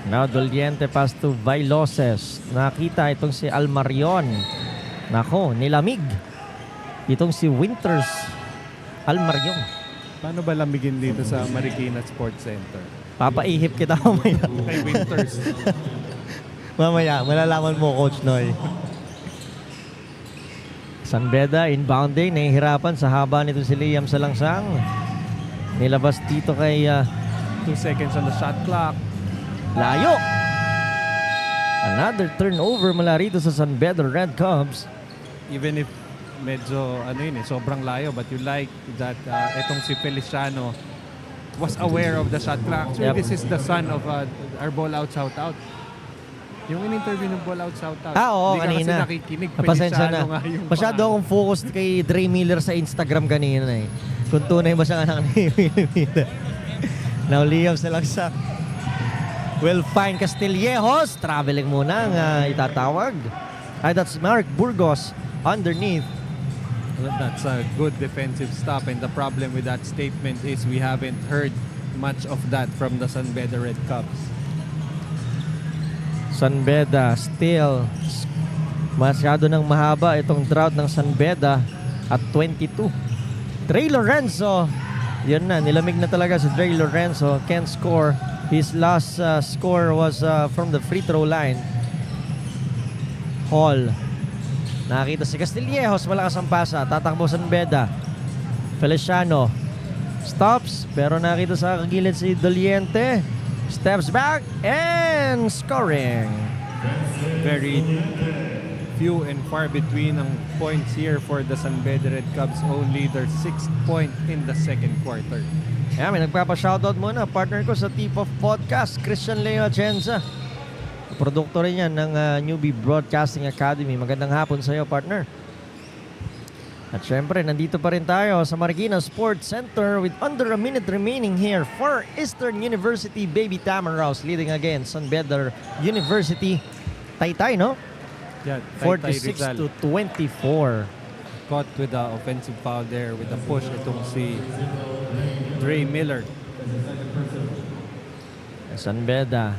S9: Now, Doliente pass to Vailoses. Nakita itong si Almarion. Nako, nilamig. Itong si Winters Almarion.
S10: Paano ba lamigin dito sa Marikina Sports Center?
S9: Papaihip kita mamaya.
S10: Kay Winters.
S9: Mamaya, malalaman mo, Coach Noy. San Beda inbounding, nahihirapan sa haba nito si Liam Salangsang. Nilabas dito kay
S10: 2 seconds on the shot clock.
S9: Layo. Another turnover mula rito sa San Beda Red Cubs.
S10: Even if medyo sobrang layo, but you like that itong si Feliciano was aware of the shot clock. So
S9: Yep.
S10: this is the son of our Ballout shout-out. Yung in-interview ng Ballout shout-out.
S9: Oo,
S10: Hindi ka
S9: kanina.
S10: kasi nakikinig.
S9: Pasensya na.
S10: Feliciano nga yung
S9: Masyado
S10: pangalan.
S9: akong focused kay Dre Miller sa Instagram kanina eh. Kung tunay ba siya anak ni Miller. Now, Liam Salangsang will find Castillejos. Traveling muna ang itatawag. Ay, that's Mark Burgos underneath.
S10: Well, that's a good defensive stop, and the problem with that statement is we haven't heard much of that from the San Beda Red Cubs.
S9: San Beda still masyado nang mahaba itong drought ng San Beda at 22. Dre Lorenzo, yun na, nilamig na talaga si Dre Lorenzo. Can't score. His last score was from the free throw line. Hall. Nakita si Castillejos, malakas ang pasa. Tatakbo San Beda. Feliciano stops, pero nakita sa kagilid si Doliente. Steps back and scoring.
S10: Very few and far between ang points here for the San Beda Red Cubs. Only their 6th point in the second quarter.
S9: May nagpapa-shoutout muna. Partner ko sa Tip of Podcast, Christian Leo Atienza. Produkto rin yan ng Newbie Broadcasting Academy. Magandang hapon sa iyo, partner. At syempre, nandito pa rin tayo sa Marikina Sports Center with under a minute remaining here for Eastern University Baby Tamaraws leading against San Beda University. Taytay, no?
S10: Yeah, Taytay
S9: 46
S10: Rizal.
S9: to 24.
S10: Caught with the offensive foul there with the push itong si Dre Miller.
S9: San Beda,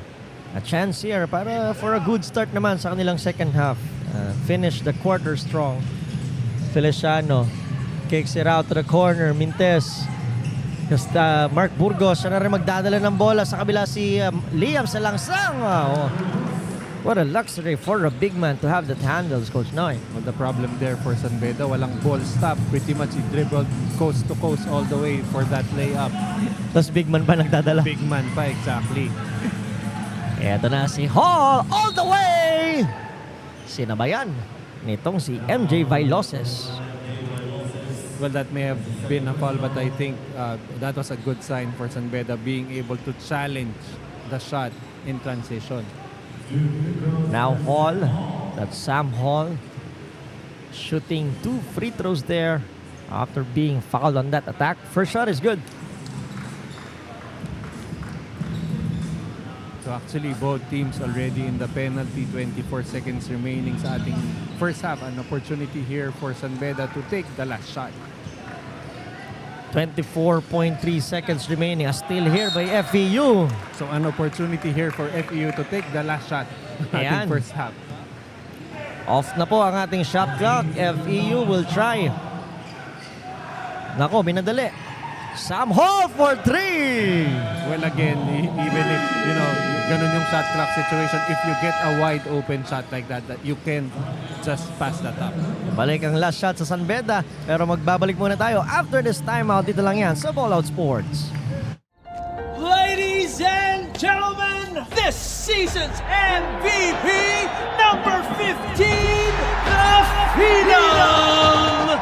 S9: a chance here para for a good start naman sa kanilang second half. Finish the quarter strong. Feliciano kicks it out to the corner. Mintes. Mark Burgos, siya na rin magdadala ng bola. Sa kabila si Liam Salangsang. Wow. What a luxury for a big man to have that handles, Coach Noy.
S10: Well, the problem there for San Beda, walang ball stop. Pretty much he dribbled coast to coast all the way for that layup.
S9: Tapos big man pa nagdadala.
S10: Big man pa, exactly.
S9: Eto na si Hall all the way! Sinabayan nitong si MJ Vailoses.
S10: Well, that may have been a foul, but I think that was a good sign for San Beda being able to challenge the shot in transition.
S9: Now Hall, that's Sam Hall, shooting 2 free throws there after being fouled on that attack. First shot is good.
S10: So actually, both teams already in the penalty, 24 seconds remaining sa ating first half. An opportunity here for San Beda to take the last shot.
S9: 24.3 seconds remaining. A steal here by FEU.
S10: So an opportunity here for FEU to take the last shot
S9: Ayan.
S10: ating first half.
S9: Off na po ang ating shot clock. FEU will try. Nako, binadali. Sam Hall for 3.
S10: Well, again, even if, ganun yung shot clock situation, if you get a wide open shot like that you can just pass that up.
S9: Balik ang last shot sa San Beda. Pero magbabalik muna tayo after this timeout. Dito lang yan sa Ballout Sports.
S2: Ladies and gentlemen, this season's MVP, number 15, the Phenom!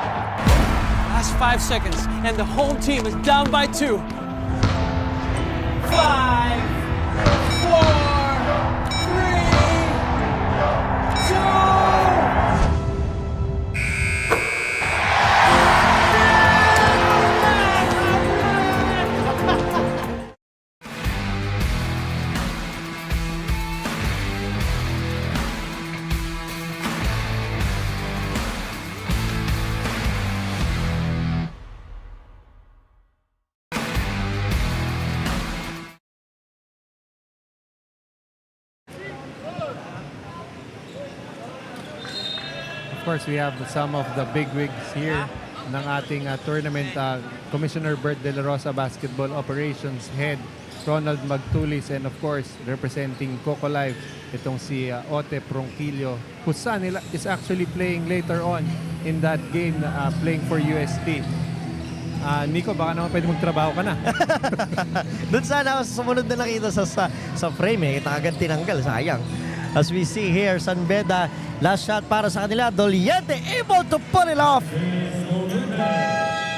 S1: Last 5 seconds, and the home team is down by 2.
S2: 5, 4, 3, 2.
S10: of course, we have some of the bigwigs here ng ating tournament. Commissioner Bert De La Rosa, Basketball Operations Head Ronald Magtulis, and of course, representing Coco Life, itong si Ote Pronquillo, whose son is actually playing later on in that game, playing for UST. Nico, baka naman pwede magtrabaho ka na.
S9: Doon sana ako sumunod na nakita sa frame. Kita agad tinanggal. Sayang. As we see here, San Beda, last shot para sa kanila. Doliente able to pull it off.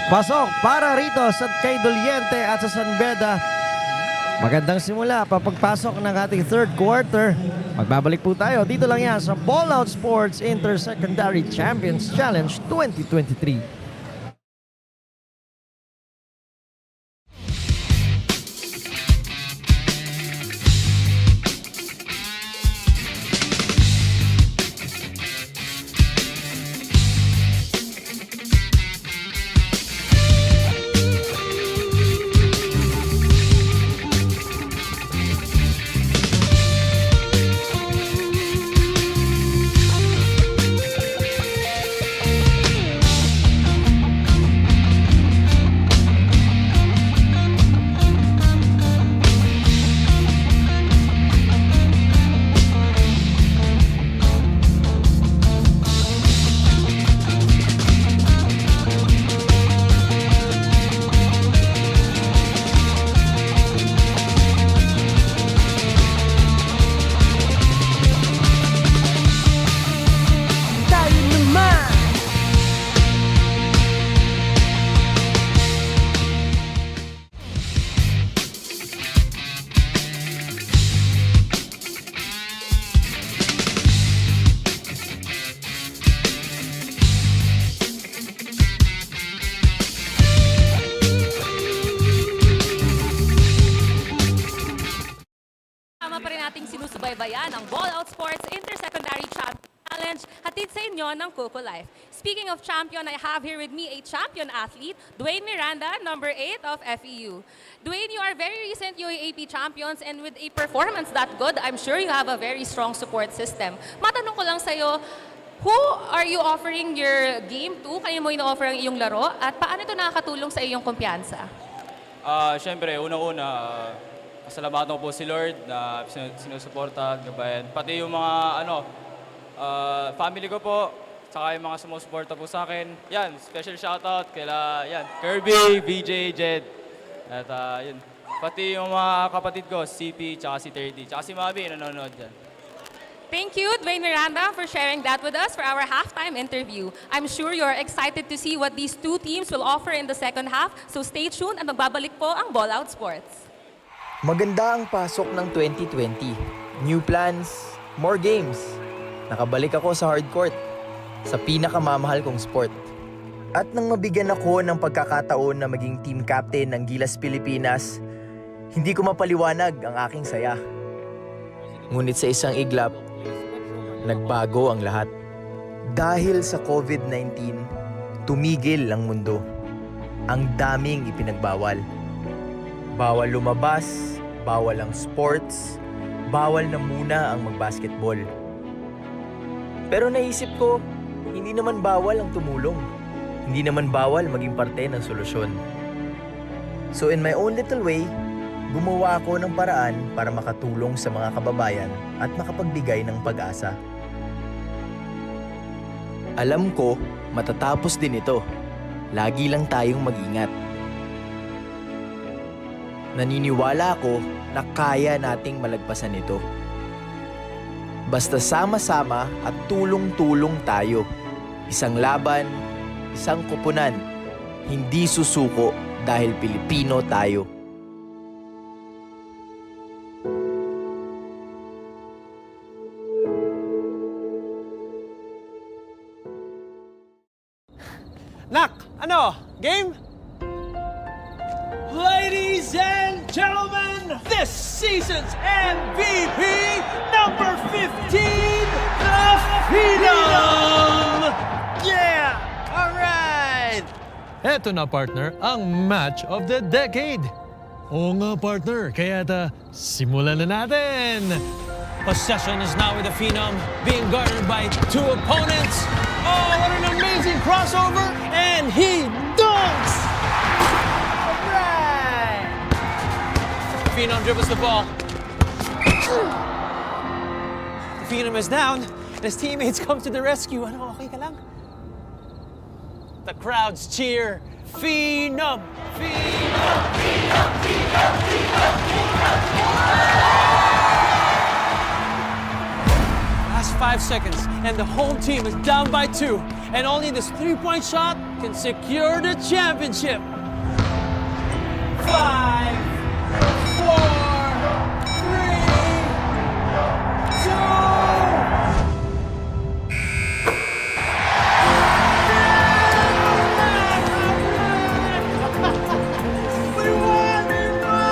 S9: Pasok para rito sa kay Doliente at sa San Beda. Magandang simula, papagpasok ng ating third quarter. Magbabalik po tayo. Dito lang yan sa Ballout Sports Inter-Secondary Champions Challenge 2023.
S8: sinusubaybayan ang Ballout Sports Inter-Secondary Challenge hatid sa inyo ng Coco Life. Speaking of champion, I have here with me a champion athlete, Dwayne Miranda, number 8 of FEU. Dwayne, you are very recent UAAP champions, and with a performance that good, I'm sure you have a very strong support system. Matanong ko lang sa'yo, who are you offering your game to? Kanino mo ino-offer ang iyong laro? At paano ito nakakatulong sa iyong kumpiyansa?
S13: Siyempre, unang-una, pasalamatan ko po si Lord na sinusuporta, gabayan. Pati yung mga family ko po, saka yung mga sumusuporta po sa akin. Yan, special shoutout kaila, yan, Kirby, VJ, Jed. At yun, pati yung mga kapatid ko, CP, tsaka si 30, tsaka si Mabi, nanonood dyan.
S8: Thank you, Dwayne Miranda, for sharing that with us for our halftime interview. I'm sure you're excited to see what these two teams will offer in the second half, so stay tuned at magbabalik po ang Ballout Sports.
S12: Maganda ang pasok ng 2020. New plans, more games. Nakabalik ako sa hardcourt, sa pinakamamahal kong sport. At nang mabigyan ako ng pagkakataon na maging team captain ng Gilas Pilipinas, hindi ko mapaliwanag ang aking saya. Ngunit sa isang iglap, nagbago ang lahat. Dahil sa COVID-19, tumigil ang mundo. Ang daming ipinagbawal. Bawal lumabas, bawal ang sports, bawal na muna ang magbasketball. Pero naisip ko, hindi naman bawal ang tumulong. Hindi naman bawal maging parte ng solusyon. So in my own little way, gumawa ako ng paraan para makatulong sa mga kababayan at makapagbigay ng pag-asa. Alam ko, matatapos din ito. Lagi lang tayong mag-ingat. Naniniwala ako na kaya nating malagpasan ito. Basta sama-sama at tulong-tulong tayo. Isang laban, isang kupunan. Hindi susuko dahil Pilipino tayo.
S1: Nak, ano? Game?
S2: Ladies and gentlemen, this season's MVP, number 15, the Phenom!
S1: Yeah! Alright!
S3: Eto na partner, ang match of the decade. Oo nga partner, kaya simulan na natin!
S1: Possession is now with the Phenom, being garnered by two opponents. Oh, what an amazing crossover! And he dunks! Right! Phenom dribbles the ball. The Phenom is down, and his teammates come to the rescue. Ano, okay ka lang? The crowds cheer, Phenom! Phenom! Phenom! Phenom! Last 5 seconds, and the home team is down by 2, and only this three-point shot can secure the championship. 5, 4, 3, 2. We won! We won!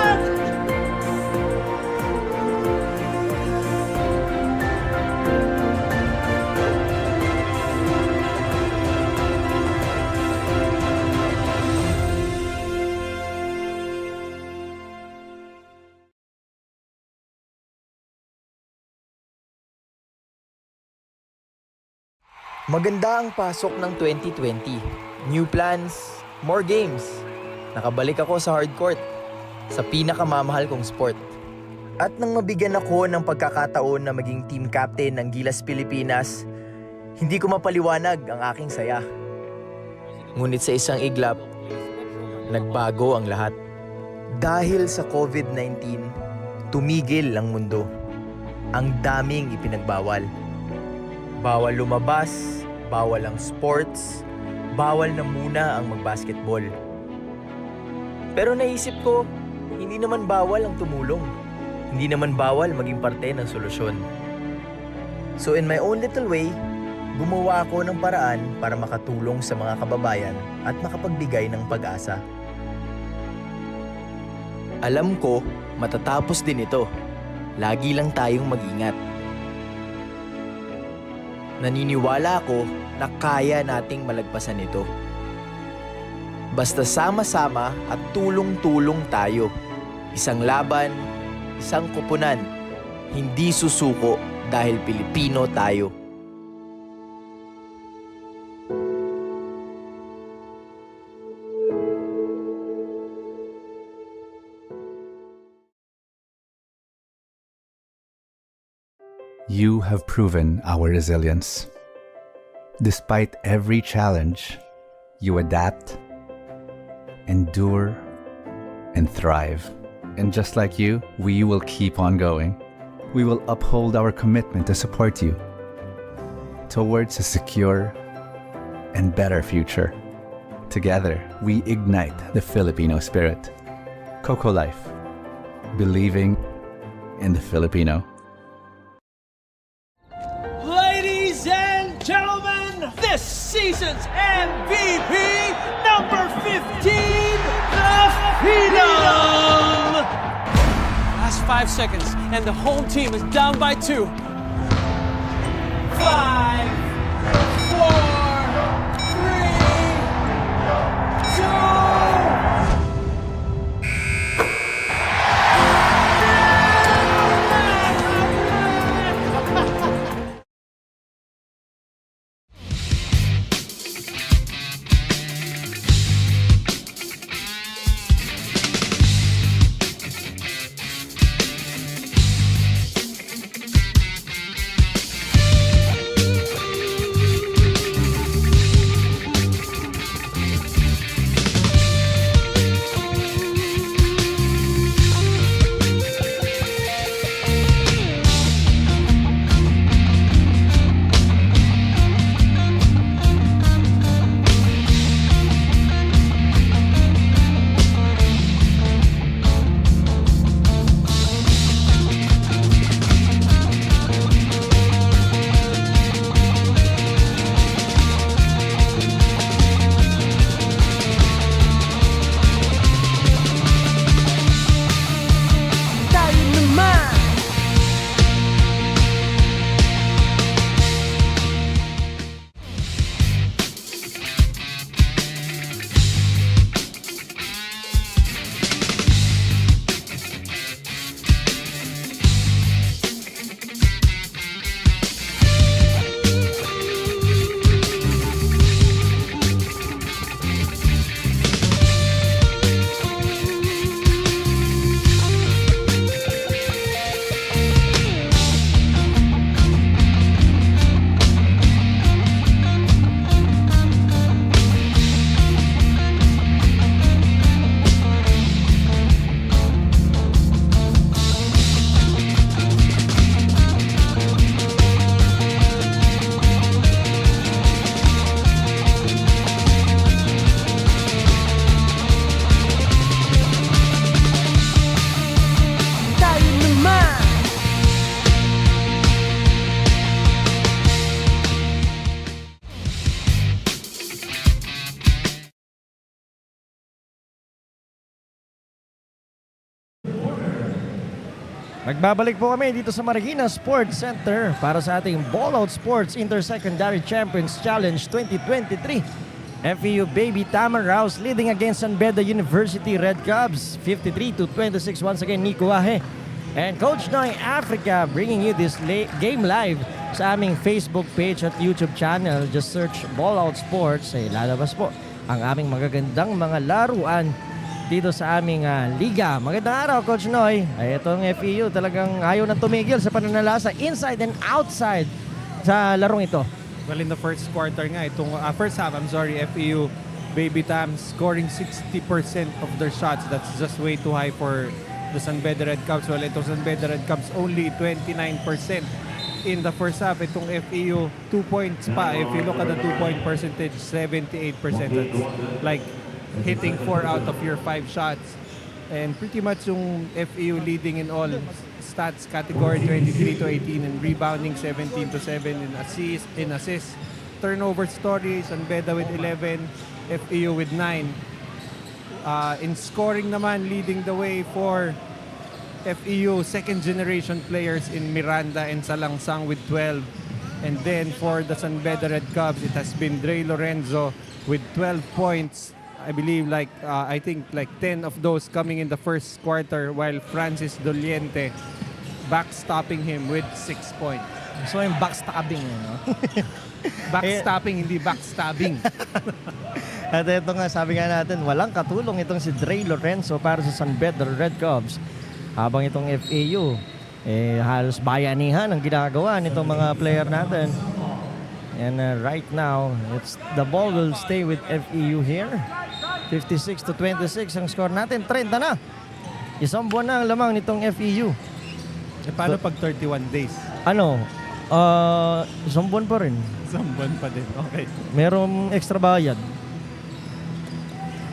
S12: Maganda ang pasok ng 2020. New plans, more games. Nakabalik ako sa hardcourt, sa pinakamamahal kong sport. At nang mabigyan ako ng pagkakataon na maging team captain ng Gilas Pilipinas, hindi ko mapaliwanag ang aking saya. Ngunit sa isang iglap, nagbago ang lahat. Dahil sa COVID-19, tumigil ang mundo. Ang daming ipinagbawal. Bawal lumabas, bawal ang sports, bawal na muna ang mag-basketball. Pero naisip ko, hindi naman bawal ang tumulong. Hindi naman bawal maging parte ng solusyon. So in my own little way, gumawa ako ng paraan para makatulong sa mga kababayan at makapagbigay ng pag-asa. Alam ko, matatapos din ito. Lagi lang tayong mag-ingat. Naniniwala ako na kaya nating malagpasan ito. Basta sama-sama at tulong-tulong tayo. Isang laban, isang kupunan, hindi susuko dahil Pilipino tayo.
S4: You have proven our resilience. Despite every challenge, you adapt, endure, and thrive. And just like you, we will keep on going. We will uphold our commitment to support you towards a secure and better future. Together, we ignite the Filipino spirit. Coco Life, believing in the Filipino.
S2: Ladies and gentlemen, this season's MVP, number 15, the Phenom!
S1: Last 5 seconds, and the home team is down by 2. 5, 4, 3, 2.
S9: Nagbabalik po kami dito sa Marikina Sports Center para sa ating Ballout Sports Intersecondary Champions Challenge 2023. FEU Baby Tamaraws leading against San Beda University Red Cubs 53-26. Once again, Nico Wahe and Coach Noy Africa bringing you this game live sa aming Facebook page at YouTube channel. Just search Ballout Sports. Lalabas po ang aming magagandang mga laruan dito sa aming liga. Magandang araw, Coach Noy. Itong FEU talagang ayaw nang tumigil sa pananalasa inside and outside sa larong ito.
S10: Well, in the first quarter nga, first half, FEU Baby Tam scoring 60% of their shots. That's just way too high for the San Beda Red Cubs. Well, itong San Beda Red Cubs only 29% in the first half. Itong FEU 2 points pa. If you look at the 2-point percentage, 78%. That's like hitting 4 out of your 5 shots. And pretty much yung FEU leading in all stats category 23-18 and rebounding 17-7 in assists. Turnover stories, San Beda with 11, FEU with 9. In scoring naman, leading the way for FEU second generation players in Miranda and Salangsang with 12. And then for the San Beda Red Cubs, it has been Dre Lorenzo with 12 points. I believe I think 10 of those coming in the first quarter, while Francis Doliente backstopping him with 6 points.
S9: So yung backstabbing, no?
S10: Backstopping, hindi backstabbing.
S9: At ito nga, sabi nga natin, walang katulong itong si Dre Lorenzo para sa San Beda Red Cubs. Habang itong FEU, halos bayanihan ang ginagawa nitong mga player natin. And right now, the ball will stay with FEU here. 56-26 ang score natin. 30 na. Isang buwan na ang lamang nitong FEU.
S10: Paano pag 31 days?
S9: Isang buwan pa rin.
S10: Isang buwan pa din. Okay.
S9: Merong extra bayad.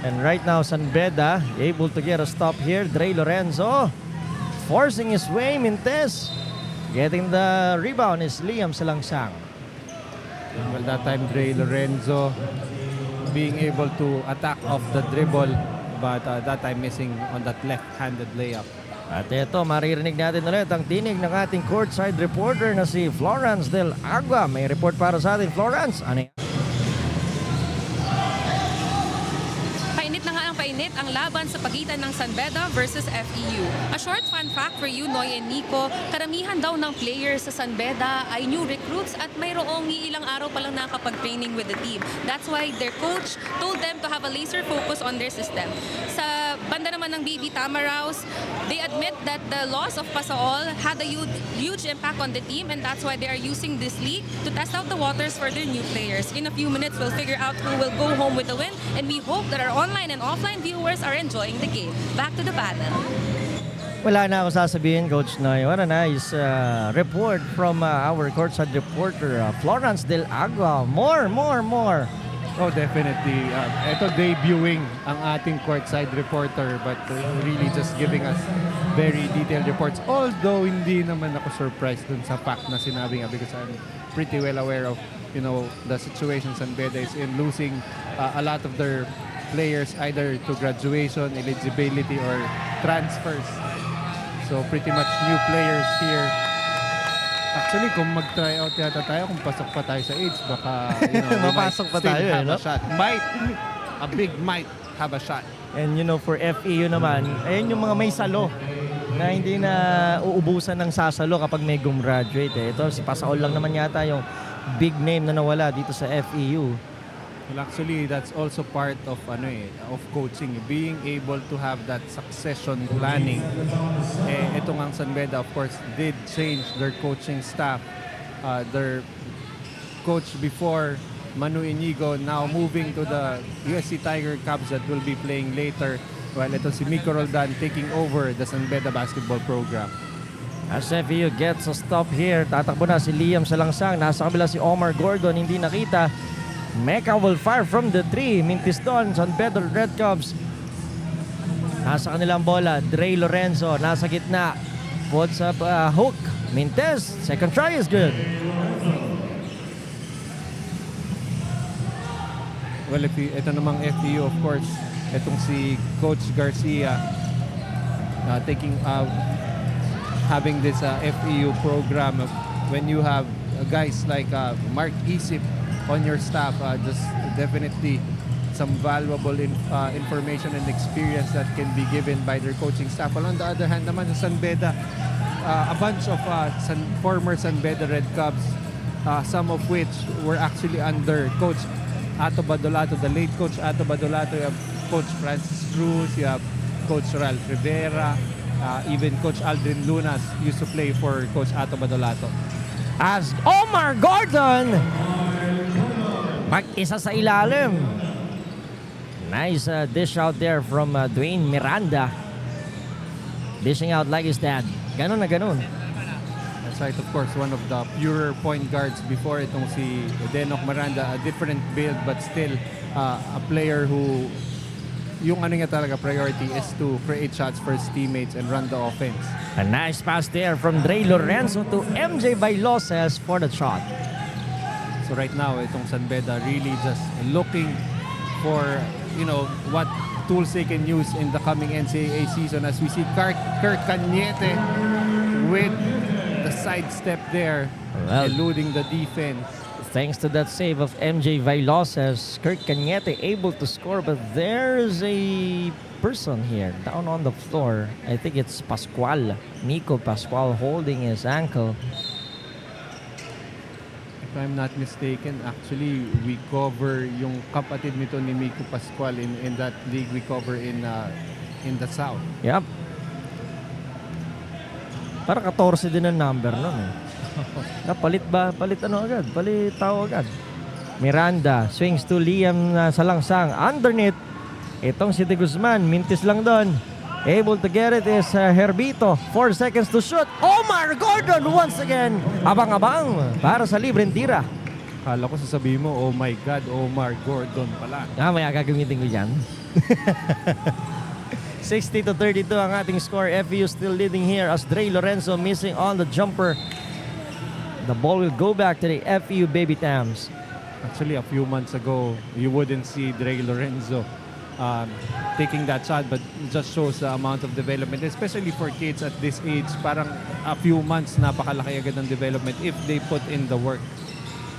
S9: And right now, San Beda able to get a stop here. Dre Lorenzo forcing his way. Mintes getting the rebound is Liam Salangsang.
S10: Well, that time Dre Lorenzo being able to attack off the dribble, but that time missing on that left-handed layup.
S9: At ito, maririnig natin ulit ang tinig ng ating courtside reporter na si Florence Del Agua. May report para sa atin, Florence. Ano yan?
S8: Painit ang laban sa pagitan ng San Beda versus FEU. A short fun fact for you, Noy and Nico, karamihan daw ng players sa San Beda ay new recruits at mayroong ilang araw pa lang nakapag-training with the team. That's why their coach told them to have a laser focus on their system. Sa banda naman ng BB Tamaraws, they admit that the loss of Pasaol had a huge impact on the team, and that's why they are using this league to test out the waters for their new players. In a few minutes, we'll figure out who will go home with the win, and we hope that our online and offline viewers are enjoying the game. Back to the panel.
S9: Wala na ako sasabihin, Coach Noy. What a nice report from our courtside reporter, Florence Del Agua. More.
S10: Oh, definitely. Ito debuting ang ating courtside reporter, but really just giving us very detailed reports. Although hindi naman ako surprised dun sa fact na sinabi nga, because I'm pretty well aware of the situation San Beda is in, losing a lot of their players either to graduation, eligibility, or transfers. So pretty much new players here. Actually, kung mag-try out yata tayo, kung pasok pa tayo sa age, baka
S9: mapasok pa tayo,
S10: a shot. A big might have a shot.
S9: And for FEU naman, ayun yung mga may salo na hindi na uubusan ng sasalo kapag may gumraduate. Ito, si Pasaol lang naman yata yung big name na nawala dito sa FEU.
S10: Well, actually, that's also part of coaching, being able to have that succession planning. Ito nga San Beda, of course, did change their coaching staff. Their coach before, Manu Inigo, now moving to the USC Tiger Cubs that will be playing later. While ito si Miko Roldan taking over the San Beda basketball program.
S9: As FEU gets a stop here, tatakbo na si Liam Salangsang. Nasa kabila si Omar Gordon, hindi nakita. Mecca will fire from the 3. Mintis doon, San Beda Red Cubs. Nasa kanilang bola, Dre Lorenzo, nasa gitna. Puts up a hook. Mintes, second try is good.
S10: Well, ito namang FEU, of course, itong si Coach Garcia taking having this FEU program, when you have guys like Mark Isip on your staff, just definitely some valuable information and experience that can be given by their coaching staff. Well, on the other hand naman, sa San Beda, a bunch of former San Beda Red Cubs, some of which were actually under Coach Ato Badolato, the late Coach Ato Badolato. You have Coach Francis Cruz, you have Coach Ralph Rivera, even Coach Aldrin Lunas used to play for Coach Ato Badolato.
S9: As Omar Gordon mag-isa sa ilalim. Nice dish out there from Dwayne Miranda. Dishing out like his dad. Ganun na ganun.
S10: That's right, of course, one of the purer point guards before itong si Denok Miranda. A different build but still a player who yung ano niya talaga priority is to create shots for his teammates and run the offense.
S9: A nice pass there from Dre Lorenzo to MJ Bailoses for the shot.
S10: So right now, itong San Beda really just looking for, what tools they can use in the coming NCAA season, as we see Kirk Cañete with the sidestep there, eluding the defense.
S9: Thanks to that save of MJ Bailoses, Kirk Cañete able to score, but there's a person here down on the floor. I think it's Pascual, Nico Pascual, holding his ankle.
S10: If I'm not mistaken, actually, we cover yung kapatid nito ni Miko Pascual in that league we cover in the South.
S9: Yep. Para 14 din ang number nun eh. Palit ba? Palit ano agad? Palit tao agad. Miranda swings to Liam Salangsang. Underneath, itong si De Guzman, mintis lang doon. Able to get it is Herbito. 4 seconds to shoot. Omar Gordon once again. Abang-abang para sa libreng tira.
S10: Kala ko sasabihin mo, oh my God, Omar Gordon pala.
S9: May gagamitin ko dyan. 60-32 ang ating score. FEU still leading here as Dre Lorenzo missing on the jumper. The ball will go back to the FEU Baby Tams.
S10: Actually, a few months ago, you wouldn't see Dre Lorenzo taking that shot, but it just shows the amount of development, especially for kids at this age. Parang a few months, napakalaki agad ng development if they put in the work.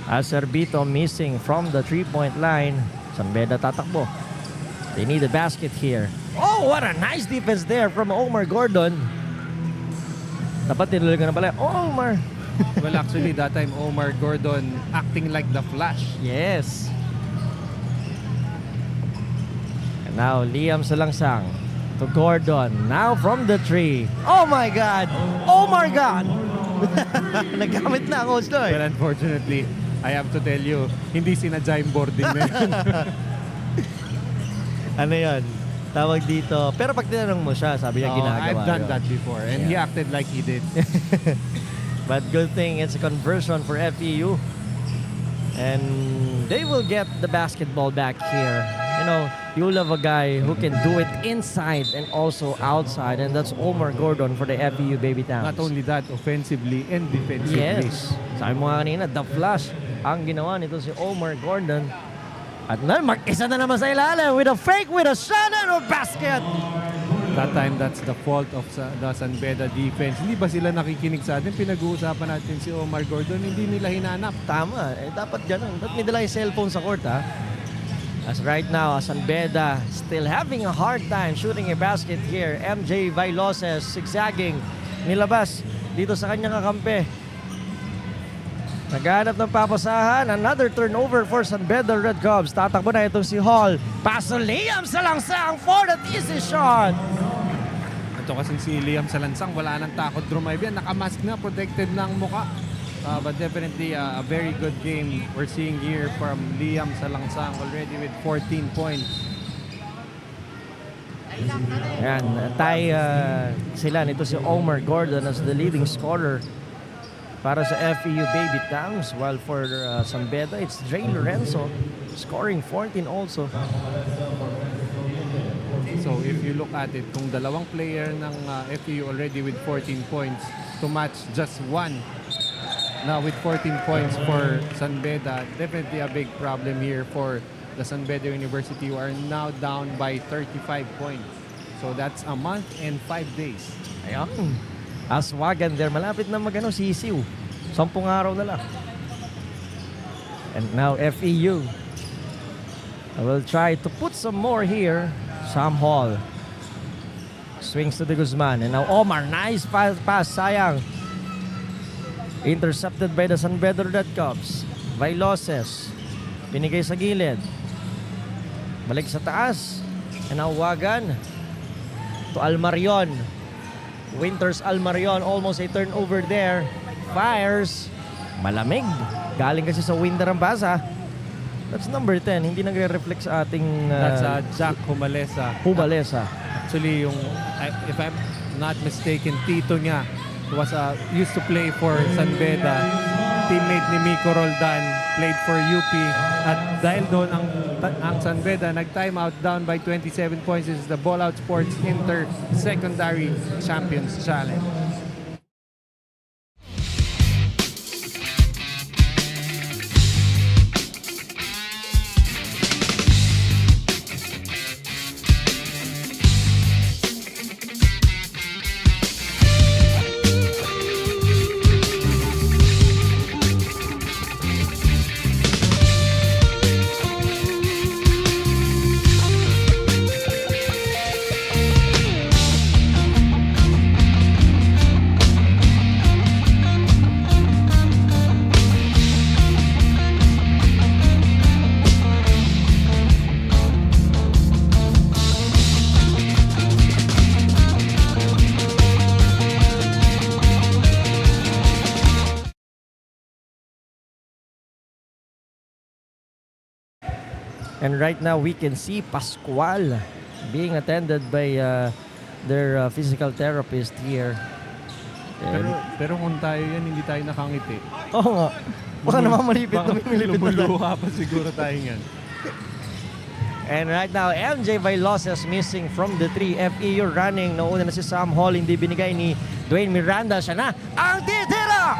S9: As Herbito missing from the 3-point line, San Beda tatakbo. They need a basket here. Oh, what a nice defense there from Omar Gordon. Dapat tinuloy ko na pala, Omar.
S10: Well, actually, that time, Omar Gordon acting like the Flash.
S9: Yes. And now, Liam Salangsang to Gordon. Now from the 3. Oh my God! Oh my God! Nagamit na ang host ko eh.
S10: But unfortunately, I have to tell you, hindi sinadya yung boarding na yun.
S9: Ano yun? Tawag dito. Pero pag tinanong mo siya, sabi niya ginagawa.
S10: I've done that before and he acted like he did.
S9: But good thing it's a conversion for FEU. And they will get the basketball back here. You'll have a guy who can do it inside and also outside. And that's Omar Gordon for the FEU Baby Towns.
S10: Not only that, offensively and defensively.
S9: Yes. Sabi mo nga kanina, the flash ang ginawa nito si Omar Gordon. At mag-isa na naman sa ilalim with a fake, with a shot and a basket.
S10: That time, that's the fault of the San Beda defense. Hindi ba sila nakikinig sa atin? Pinag-uusapan natin si Omar Gordon, hindi nila hinanap.
S9: Tama. Dapat ganun. Dapat may dala yung cellphone sa court, ha? As right now, San Beda still having a hard time shooting a basket here. MJ Bailoses zigzagging. Nilabas dito sa kanyang kakampi. Naghanap ng papasahan. Another turnover for San Beda Red Cubs. Tatakbo na itong si Hall. Pass to Liam Salangsang for that easy shot.
S10: Ito kasing si Liam Salangsang, wala nang takot drive yan. Nakamask na, protected ng muka. But definitely a very good game we're seeing here from Liam Salangsang already with 14 points.
S9: Yan, sila nito si Omar Gordon as the leading scorer para sa FEU Baby Towns, while for San Beda it's Dre Lorenzo scoring 14 also.
S10: So if you look at it, kung dalawang player ng FEU already with 14 points to match just one now with 14 points for San Beda, definitely a big problem here for the San Beda University, who are now down by 35 points. So that's a month and 5 days.
S9: Ayan. Aswagan there. Malapit na sisiw. 10 araw na lang. And now FEU. I will try to put some more here. Sam Hall. Swings to the Guzman. And now Omar. Nice pass. Sayang. Intercepted by the San Pedro Redcaps. Vailoses. Pinigay sa gilid. Balik sa taas. And now Wagan. To Almarion. Winters Almarion. Almost a turnover there. Fires. Malamig. Galing kasi sa winter ang basa. That's number 10. Hindi nagre-reflect sa ating...
S10: That's Jack Humalesa.
S9: Humalesa.
S10: Actually, if I'm not mistaken, tito niya used to play for San Beda. Teammate ni Miko Roldan, played for UP. At dahil doon, ang San Beda nag-time out down by 27 points. This is the Ballout Sports Inter-Secondary Champions Challenge.
S9: And right now we can see Pascual being attended by their physical therapist here.
S10: Pero kung tayo yan, hindi tayo nakangiti.
S9: Oo nga. Baka namamalipit na
S10: lumuluha pa siguro tayo yan.
S9: And right now, MJ Vailoses missing from the 3. FEU running. Nauna na si Sam Hall. Hindi binigay ni Dwayne Miranda. Siya na ang titira!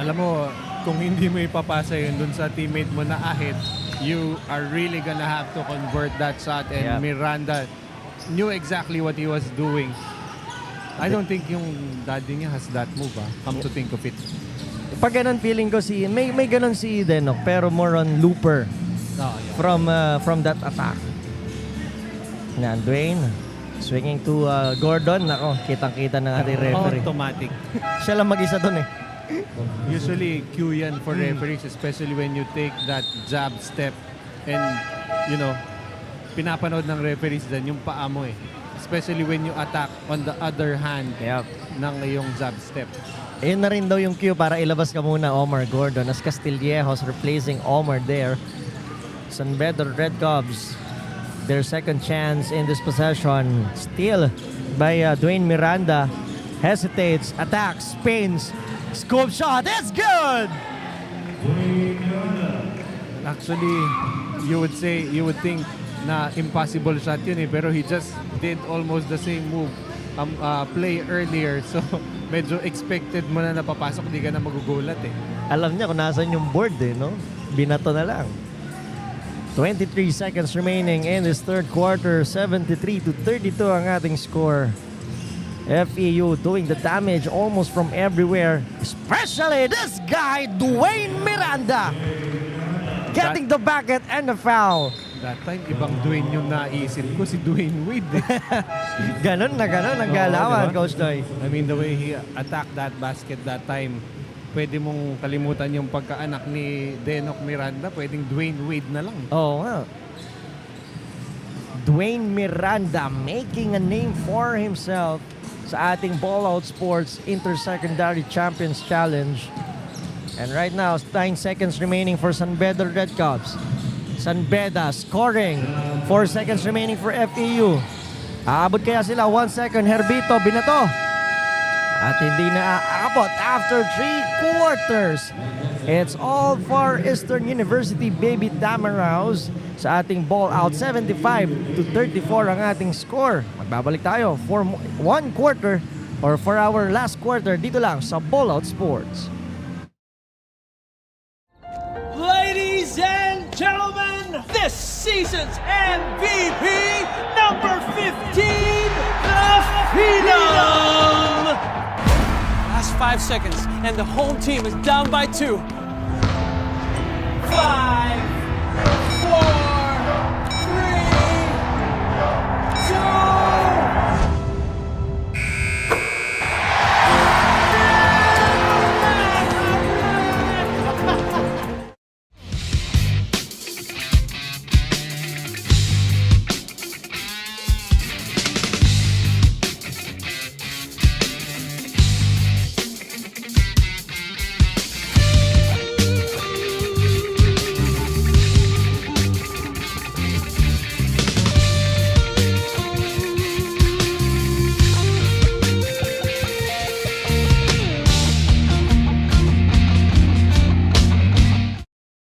S10: Alam mo, kung hindi mo ipapasa yun dun sa teammate mo na ahead, you are really gonna have to convert that shot. And Miranda knew exactly what he was doing. I don't think yung daddy niya has that move, come to think of it.
S9: Pag ganun feeling ko may ganun si Denok, pero more on looper from that attack. Na Dwayne swinging to Gordon. Nako, kitang-kita ng ating referee.
S10: Automatic.
S9: Siya lang mag-isa dun eh.
S10: Usually, cue yan for referees, especially when you take that jab step and, you know, pinapanood ng referees din yung paa mo eh. Especially when you attack on the other hand ng iyong jab step.
S9: Ayun na rin daw yung cue para ilabas ka muna, Omar Gordon, as Castillejos replacing Omar there. San Pedro Redcaps, their second chance in this possession. Steal by Dwayne Miranda. Hesitates, attacks, spins. Scoop shot, it's good!
S10: Actually, you would think na impossible shot yun eh, pero he just did almost the same move play earlier, so medyo expected mo na napapasok, di ka na magugulat eh.
S9: Alam niya kung nasan yung board eh, no? Binato na lang. 23 seconds remaining in this third quarter. 73-32 ang ating score. FEU doing the damage almost from everywhere, especially this guy, Dwayne Miranda, getting the bucket and the foul.
S10: That time, ibang Dwayne yung naisip ko, si Dwayne Wade.
S9: Ganon ang galawan,
S10: diba?
S9: Coach Doy.
S10: I mean, the way he attacked that basket that time, pwede mong kalimutan yung pagkaanak ni Denok Miranda, pwedeng Dwayne Wade na lang.
S9: Oo nga. Dwayne Miranda making a name for himself sa ating Ballout Sports Inter-Secondary Champions Challenge. And right now, 9 seconds remaining for San Beda Redcaps. San Beda scoring. 4 seconds remaining for FEU. Aabot kaya sila? 1 second. Herbito, binato. At hindi na aabot after 3 quarters. It's all for Eastern University Baby Tamaraws sa ating ball out. 75-34 ang ating score. Magbabalik tayo for 1 quarter or for our last quarter dito lang sa Ballout Sports.
S2: Ladies and gentlemen, this season's MVP, number 15, the Phenom!
S1: last 5 seconds, and the home team is down by 2. 5, 4, 3, 2.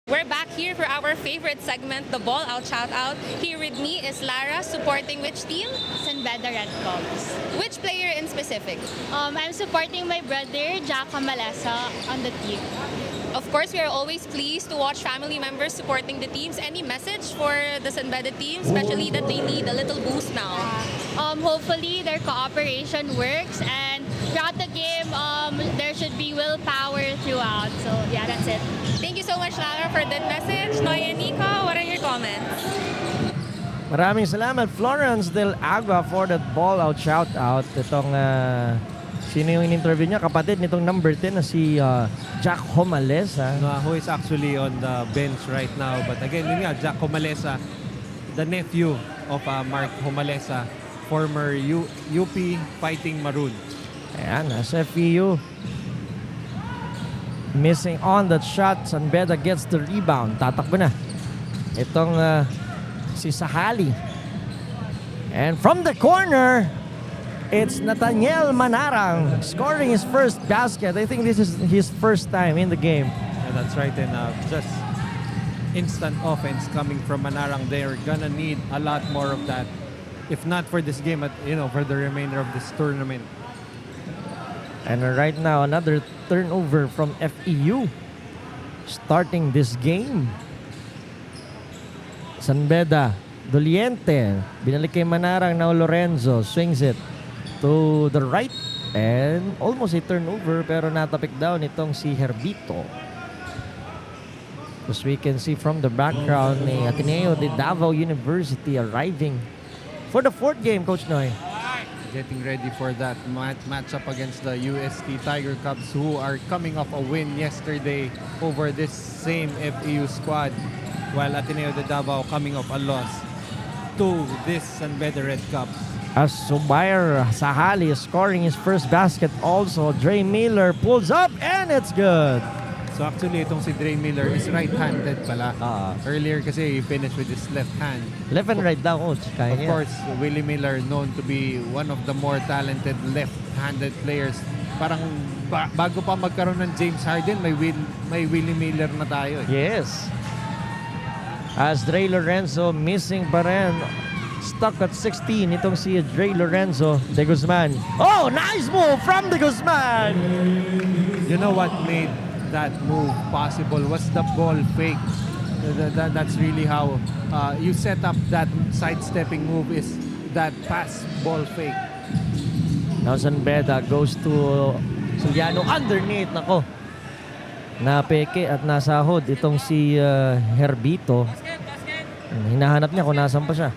S8: We're back here for our favorite segment, the Ball Out Shoutout. Here with me is Lara, supporting which team?
S11: San Beda Red Cubs.
S8: Which player in specific?
S11: I'm supporting my brother, Jack Malesa, on the team.
S8: Of course, we are always pleased to watch family members supporting the teams. Any message for the San Beda team, especially that they need a little boost now?
S11: Hopefully their cooperation works, and throughout the game, there should be willpower throughout. So yeah, that's it.
S8: Thank you so much, Lara, for that message. Noy and Nico, what are your comments?
S9: Maraming salamat, Florence Del Agua, for that ball out shoutout. Itong, sino yung in-interview niya? Kapatid nitong number 10 na si Jack Homalesa.
S10: Who is actually on the bench right now. But again, yun nga, Jack Homalesa, the nephew of Mark Homalesa, former UP Fighting Maroon.
S9: Ayan, nasa FEU. Missing on that shot. San Beda gets the rebound. Tatakbo na. Itong si Sahali. And from the corner, it's Nathaniel Manarang scoring his first basket. I think this is his first time in the game.
S10: Yeah, that's right. And just instant offense coming from Manarang. They're gonna need a lot more of that. If not for this game, for the remainder of this tournament.
S9: And right now, another turnover from FEU starting this game. San Beda, Doliente, binalik kay Manarang, now Lorenzo swings it to the right and almost a turnover, pero natapik down itong si Herbito. As we can see from the background, ni Ateneo de Davao University arriving for the 4th game, Coach Noy.
S10: Getting ready for that matchup against the UST Tiger Cubs, who are coming off a win yesterday over this same FEU squad, while Ateneo de Davao coming off a loss to this San Beda Red Cubs.
S9: As Subair Sahali is scoring his first basket also, Dre Miller pulls up and it's good.
S10: So actually, itong si Dre Miller is right-handed pala. Earlier kasi he finished with his left hand.
S9: Left and right daw, Coach.
S10: Of course, Willie Miller known to be one of the more talented left-handed players. Parang bago pa magkaroon ng James Harden, may Willie Miller na tayo.
S9: Yes. As Dre Lorenzo missing pa rin. Stuck at 16 itong si Dre Lorenzo de Guzman. Oh, nice move from de Guzman!
S10: You know what made that move possible was the ball fake. That's really how you set up that sidestepping move, is that pass ball fake.
S9: Now San Beda goes to Suliano underneath. Nako. Napeke at nasahod itong si Herbito. Hinahanap niya kung nasan pa siya.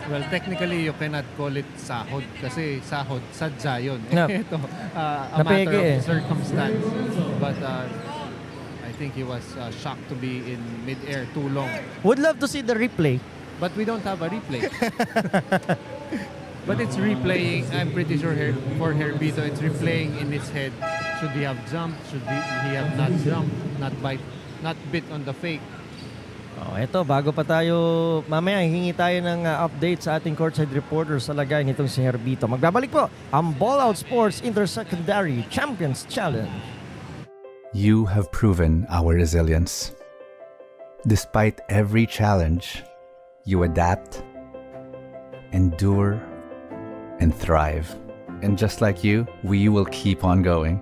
S10: Well, technically, you cannot call it sahod kasi sahod, sadya yun. Ito, a matter of circumstance. But I think he was shocked to be in mid-air too long.
S9: Would love to see the replay.
S10: But we don't have a replay. But it's replaying. I'm pretty sure for Herbito, it's replaying in his head. Should he have jumped? Should he have not jumped? Not bit on the fake?
S9: Oh, eto, bago pa tayo, mamaya hingi tayo ng update sa ating courtside reporter sa lagay nitong si Herbito. Magbabalik po ang Ballout Sports Intersecondary Champions Challenge.
S4: You have proven our resilience. Despite every challenge, you adapt, endure, and thrive. And just like you, we will keep on going.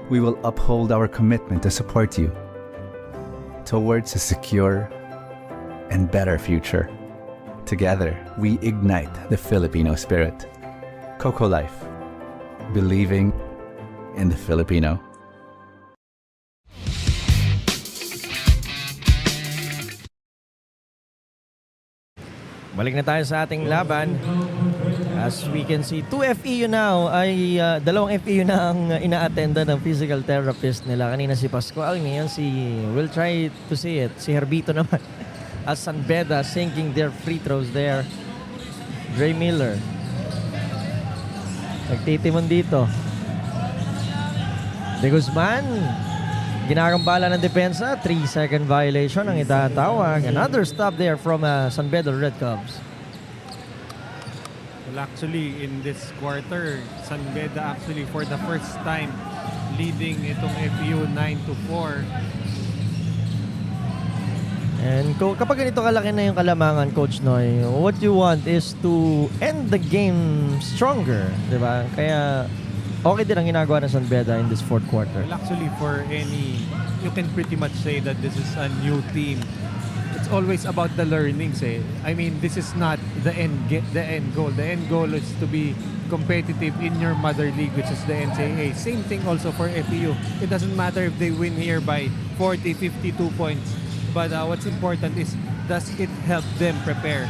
S4: We will uphold our commitment to support you towards a secure and better future. Together, we ignite the Filipino spirit. Coco Life, believing in the Filipino.
S9: Balik na tayo sa ating laban. As we can see, 2 FEU now ay dalawang FEU na ang ina-attenda ng physical therapist nila. Kanina si Pascual, ngayon we'll try to see it, si Herbito naman. As San Beda sinking their free throws there. Dre Miller nagtitimon dito. De Guzman ginagambala ng depensa, 3-second violation ang itatawag. Another stop there from San Beda Red Cubs.
S10: Well, actually, in this quarter, San Beda actually for the first time leading itong FEU 9-4.
S9: And kapag ganito kalaki na yung kalamangan, Coach Noy, what you want is to end the game stronger, di ba? Kaya okay din ang ginagawa ng San Beda in this fourth quarter.
S10: Well, actually, for any, you can pretty much say that this is a new team. It's always about the learnings. I mean, this is not the end goal. The end goal is to be competitive in your mother league, which is the NCAA. Same thing also for FEU. It doesn't matter if they win here by 40, 52 points. But what's important is, does it help them prepare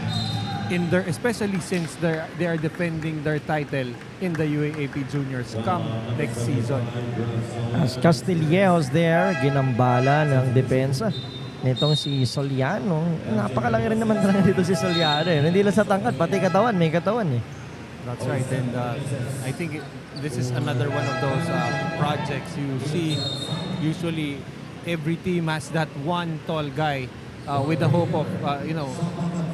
S10: in their, especially since they are defending their title in the UAAP Juniors come next season.
S9: As Castillejo's there, ginambala ng depensa nitong si Soliano. Napakalaki rin naman talaga dito si Soliano. Hindi lang sa tangkad, pati katawan, may katawan eh.
S10: That's right, and I think this is another one of those projects you see. Usually, every team has that one tall guy with the hope of,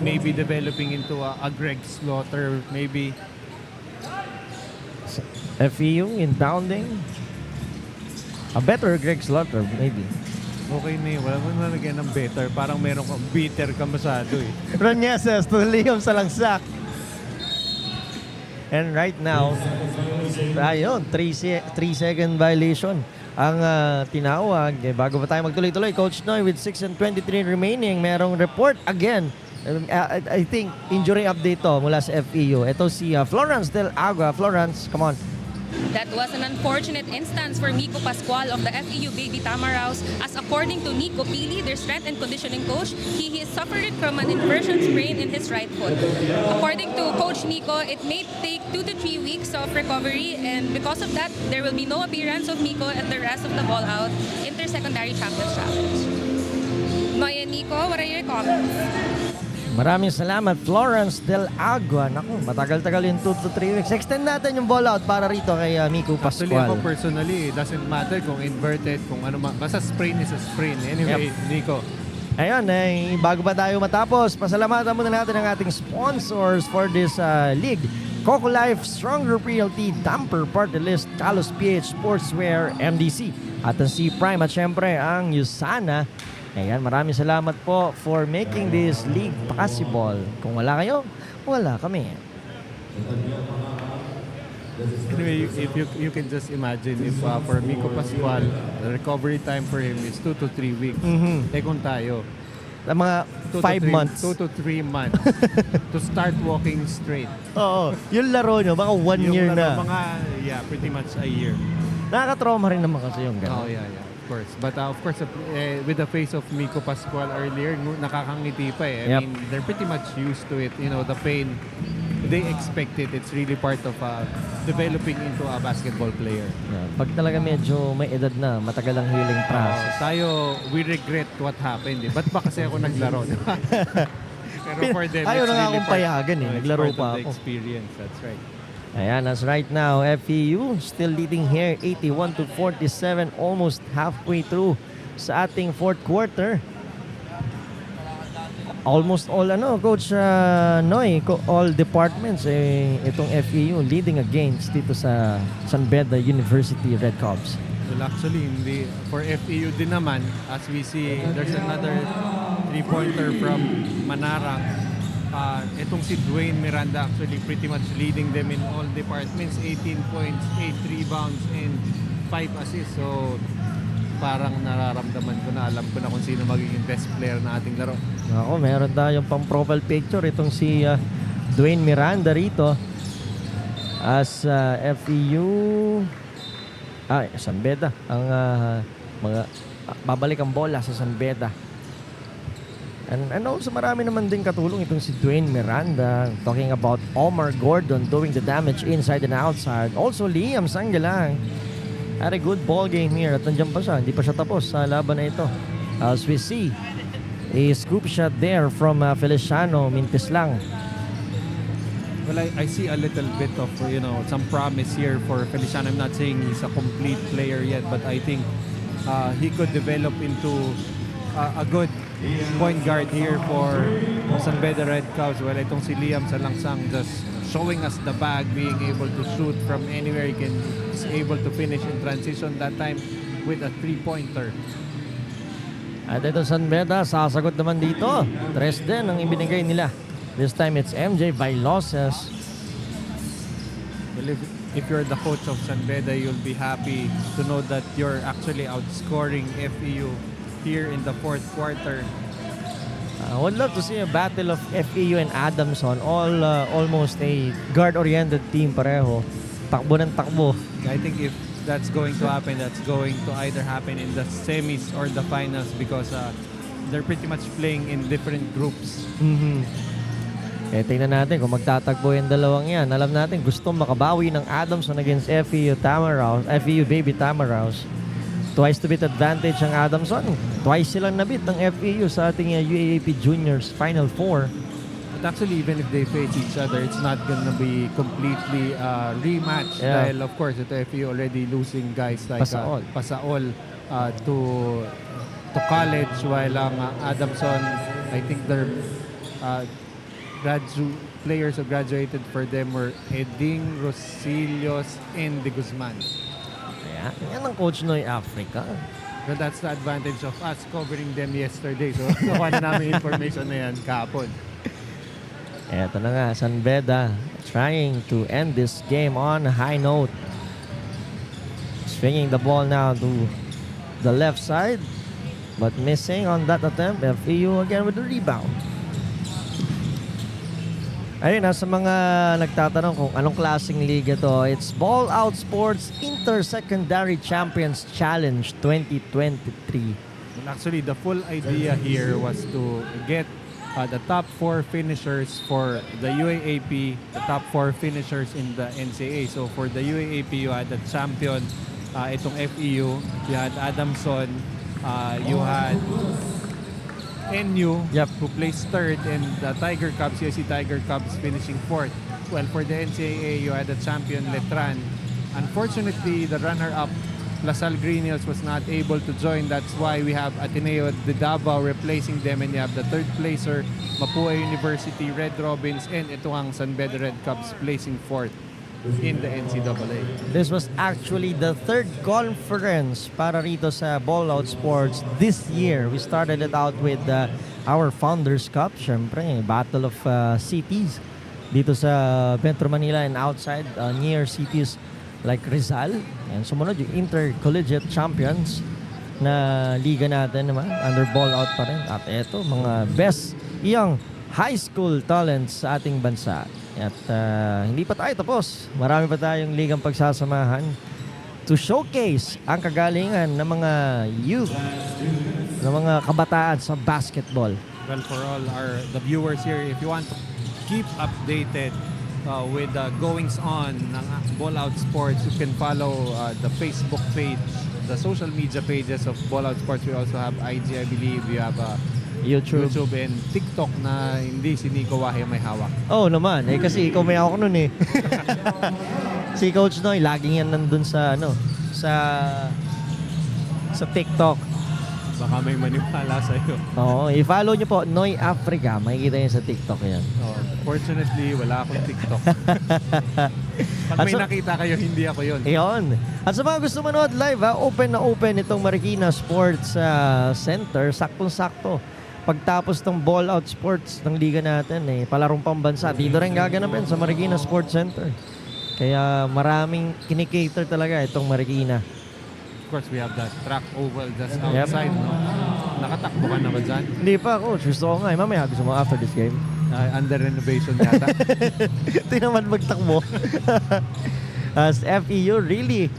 S10: maybe developing into a Greg Slaughter, maybe.
S9: FEU inbounding. A better Greg Slaughter, maybe.
S10: Okay na yun. Wala mo nalagyan ng better. Parang meron kang bitter ka masyado eh.
S9: Ranyeses to Liam Salangsak. And right now, ayun, 3-second violation ang tinawag. Bago pa tayo magtuloy-tuloy, Coach Noy, with 6:23 remaining, merong report again. I think injury update to mula sa FEU. Ito si Florence Del Agua. Florence, come on.
S8: That was an unfortunate instance for Miko Pascual of the FEU Baby Tamaraws, as according to Nico Pili, their strength and conditioning coach, he suffered from an inversion sprain in his right foot. According to Coach Nico, it may take 2 to 3 weeks of recovery, and because of that, there will be no appearance of Miko at the rest of the Ballout Inter-Secondary Champions Challenge. Noy and Nico, what are your comments?
S9: Maraming salamat, Florence Del Agua. Naku, matagal-tagal yung 2 to 3 weeks. Extend natin yung ball out para rito kay Miko
S10: Actually,
S9: Pascual.
S10: ako personally, it doesn't matter kung inverted, kung ano man. Basta sprain is a sprain. Anyway, Nico.
S9: Ayun, bago pa tayo matapos, pasalamatan muna natin ang ating sponsors for this league. Coco Life, Stronger Realty, Damper Party List, Kalos PH Sportswear, MDC, at ang C-Prime, at syempre ang Usana. Ayan, maraming salamat po for making this league possible. Kung wala kayo, wala kami.
S10: Anyway, if you can just imagine if for Miko Pascual, the recovery time for him is 2 to 3 weeks. Kung tayo,
S9: Mga 5 months.
S10: 2 to 3 months to start walking straight.
S9: Oo, yung laro nyo, baka 1 year na.
S10: Pretty much a year.
S9: Nakaka-trauma rin naman kasi yung gano'n.
S10: Oh, yeah. Of course. But of course, with the face of Miko Pascual earlier, nakakangiti pa eh. I mean, they're pretty much used to it. You know, the pain, they expect it. It's really part of developing into a basketball player.
S9: Yeah. Pag talaga medyo may edad na, matagal ang healing process.
S10: Tayo, we regret what happened. Ba't ba kasi ako naglaro? Pero for them,
S9: ayaw
S10: it's
S9: na nga
S10: really
S9: akong payagan eh. Naglaro pa ako.
S10: Experience, that's right.
S9: Ayan, as right now, FEU still leading here 81 to 47, almost halfway through sa ating fourth quarter. Almost all Coach Noy, all departments itong FEU leading against dito sa San Beda University Red Cubs.
S10: Well, actually, for FEU din naman, as we see, there's another 3-pointer from Manarang. Itong si Dwayne Miranda actually pretty much leading them in all departments. 18 points, 8 rebounds, and 5 assists. So, parang nararamdaman ko na, alam ko na kung sino magiging best player na ating laro.
S9: Ako, meron tayong pang-profile picture. Itong si Dwayne Miranda rito as FEU San Beda. Ang babalik ang bola sa San Beda. And also marami naman din katulong itong si Dwayne Miranda, talking about Omar Gordon doing the damage inside and outside. Also Liam Sangalang had a good ball game here at nandiyan pa siya, hindi pa siya tapos sa laban na ito. As we see a scoop shot there from Feliciano Mintis lang.
S10: Well, I see a little bit of, some promise here for Feliciano. I'm not saying he's a complete player yet, but I think he could develop into a good point guard here for San Beda Red Cows. Well, itong si Liam Salangsang just showing us the bag, being able to shoot from anywhere. He's able to finish in transition that time with a three-pointer.
S9: At ito San Beda, sasagot naman dito. 3 din ang ibinigay nila. This time it's MJ Bailoses.
S10: Well, if you're the coach of San Beda, you'll be happy to know that you're actually outscoring FEU here in the fourth quarter.
S9: I would love to see a battle of FEU and Adamson. All almost a guard-oriented team pareho. Takbo ng takbo.
S10: I think if that's going to happen, that's going to either happen in the semis or the finals because they're pretty much playing in different groups.
S9: Tingnan natin kung magtatagbo yung dalawang yan. Alam natin gusto makabawi ng Adamson against FEU Tamaraws, FEU Baby Tamaraws. Twice to beat advantage ang Adamson. Twice silang nabit ng FEU sa ating UAAP Juniors Final Four.
S10: But actually, even if they face each other, it's not gonna be completely rematch.
S9: Yeah.
S10: Dahil of course, ito FEU already losing guys like Pasaol to college, while ang Adamson, I think they're players who graduated for them were Eding, Rosillos, and De Guzman.
S9: Yan ang Coach Noy Africa.
S10: But that's the advantage of us covering them yesterday. So, nakuha na namin information na yan kahapon.
S9: Eto na nga, San Beda trying to end this game on a high note. Swinging the ball now to the left side, but missing on that attempt. FEU again with the rebound. Ayun, sa mga nagtatanong kung anong klaseng liga to, it's Ballout Sports Inter-Secondary Champions Challenge 2023.
S10: Well, actually, the full idea here was to get the top 4 finishers for the UAAP, the top 4 finishers in the NCAA. So for the UAAP, you had the champion, itong FEU, you had Adamson, you had NU, who placed 3rd, and the Tiger Cubs, CSC Tiger Cubs finishing 4th. Well, for the NCAA, you had the champion Letran. Unfortunately, the runner-up LaSalle Green Hills was not able to join. That's why we have Ateneo de Davao replacing them, and you have the 3rd placer Mapua University Red Robins, and ito ang San Beda Red Cubs placing 4th in the NCAA.
S9: This was actually the 3rd conference para rito sa Ballout Sports this year. We started it out with our Founders Cup, syempre, Battle of Cities dito sa Metro Manila and outside near cities like Rizal. And sumunod yung Intercollegiate Champions na liga natin naman, under Ballout pa rin. At eto, mga best young high school talents sa ating bansa. At hindi pa tayo tapos. Marami pa tayong ligang pagsasamahan to showcase ang kagalingan ng mga youth, ng mga kabataan sa basketball.
S10: Well, for all the viewers here, if you want to keep updated with the goings on ng Ballout Sports, you can follow the Facebook page, the social media pages of Ballout Sports. We also have IG, I believe. We have YouTube and TikTok na hindi si Nico Wahe may hawak.
S9: Oh naman, kasi ikaw may hawak nun eh. Si Coach Noy, laging yan nandun sa sa TikTok.
S10: Baka may maniwala sa'yo.
S9: Oo, i-follow nyo po Noy Africa, makikita nyo sa TikTok yan.
S10: Fortunately, wala akong TikTok. Pag may nakita kayo, hindi ako yun.
S9: Iyon. At sa mga gusto manood live, open na open itong Marikina Sports Center, saktong-sakto. Pagtapos ng Ballout Sports ng liga natin, palarong pambansa, dito rin gaganapin sa Marikina Sports Center. Kaya maraming kinikater talaga itong Marikina.
S10: Of course, we have that track oval just outside. No? Nakatakbo ka na ba dyan?
S9: Hindi pa, Coach. Gusto ko nga. Mamaya gusto mo after this game.
S10: Under renovation yata.
S9: Ito naman magtakbo. As FEU really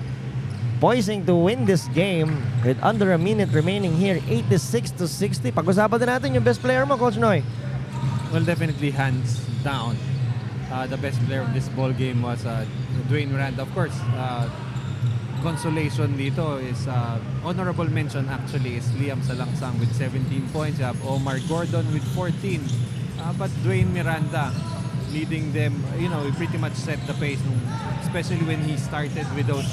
S9: poising to win this game with under a minute remaining here, 86-60. Pag-usapan din natin yung best player mo, Coach Noy.
S10: Well, definitely hands down. The best player of this ball game was Dwayne Miranda. Of course, consolation dito is honorable mention actually is Liam Salangsang with 17 points. You have Omar Gordon with 14. But Dwayne Miranda leading them, he pretty much set the pace, especially when he started with those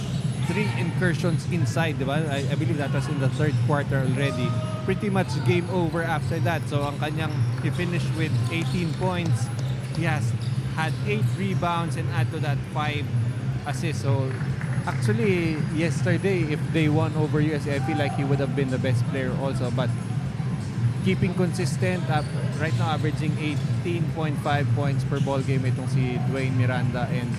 S10: 3 incursions inside, diba? I believe that was in the third quarter already. Pretty much game over after that. So he finished with 18 points. He has had 8 rebounds and add to that 5 assists. So actually, yesterday, if they won over USA, I feel like he would have been the best player also. But keeping consistent, right now averaging 18.5 points per ball game itong si Dwayne Miranda, and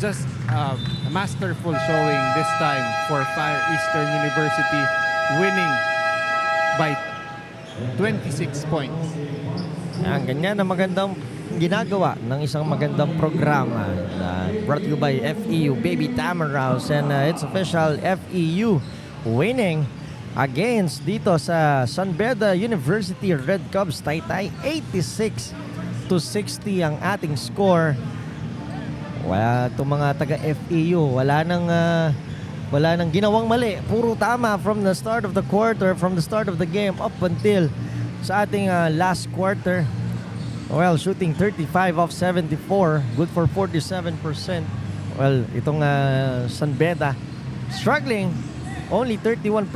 S10: just a masterful showing this time for Fire Eastern University, winning by 26 points.
S9: Ang ganyan na magandang ginagawa ng isang magandang programa brought to you by FEU Baby Tamaraws, and it's official, FEU winning against dito sa San Beda University Red Cubs Taytay. 86-60 ang ating score. Wala itong mga taga FEU, wala nang ginawang mali, puro tama from the start of the quarter, from the start of the game up until sa ating last quarter. Well, shooting 35 of 74, good for 47%. Well, itong San Beda struggling, only 31%,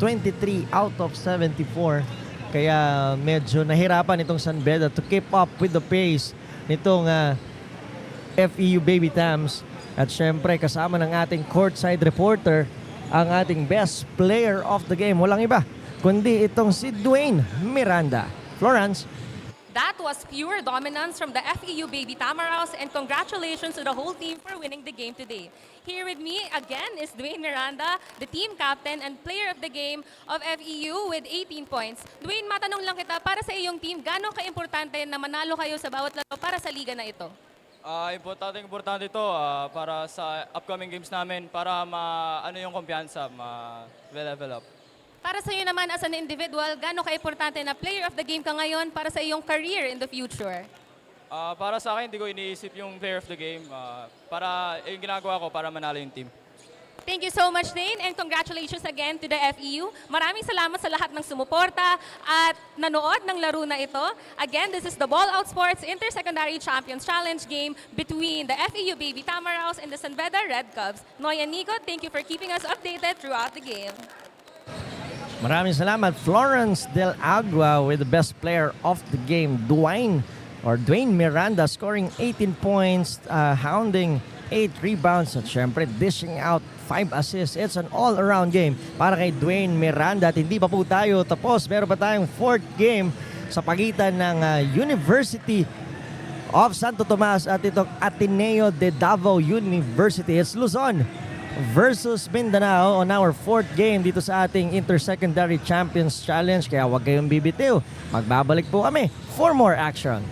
S9: 23 out of 74. Kaya medyo nahirapan itong San Beda to keep up with the pace nitong FEU Baby Tams. At syempre kasama ng ating courtside reporter, ang ating best player of the game. Walang iba kundi itong si Dwayne Miranda. Florence.
S8: That was pure dominance from the FEU Baby Tamaraws, and congratulations to the whole team for winning the game today. Here with me again is Dwayne Miranda, the team captain and player of the game of FEU with 18 points. Dwayne, matanong lang kita, para sa iyong team, gano'ng ka-importante na manalo kayo sa bawat laro para sa liga na ito?
S13: Importante ito para sa upcoming games namin, para yung kumpiyansa, level up.
S8: Para sa iyo naman as an individual, gaano ka-importante na player of the game ka ngayon para sa iyong career in the future?
S13: Para sa akin, hindi ko iniisip yung player of the game. Para yung ginagawa ko para manalo yung team.
S8: Thank you so much, Dane, and congratulations again to the FEU. Maraming salamat sa lahat ng sumuporta at nanood ng laro na ito. Again, this is the Ballout Sports Inter-Secondary Champions Challenge game between the FEU Baby Tamaraws and the San Beda Red Cubs. Noy and Nico, thank you for keeping us updated throughout the game.
S9: Maraming salamat, Florence Del Agua with the best player of the game, Dwayne Miranda, scoring 18 points, hounding 8 rebounds, at syempre dishing out 5 assists. It's an all-around game para kay Dwayne Miranda. At hindi pa po tayo tapos, meron pa tayong 4th game sa pagitan ng University of Santo Tomas at itong Ateneo de Davao University. It's Luzon versus Mindanao on our 4th game dito sa ating Inter-Secondary Champions Challenge. Kaya huwag kayong bibitiw. Magbabalik po kami for more action.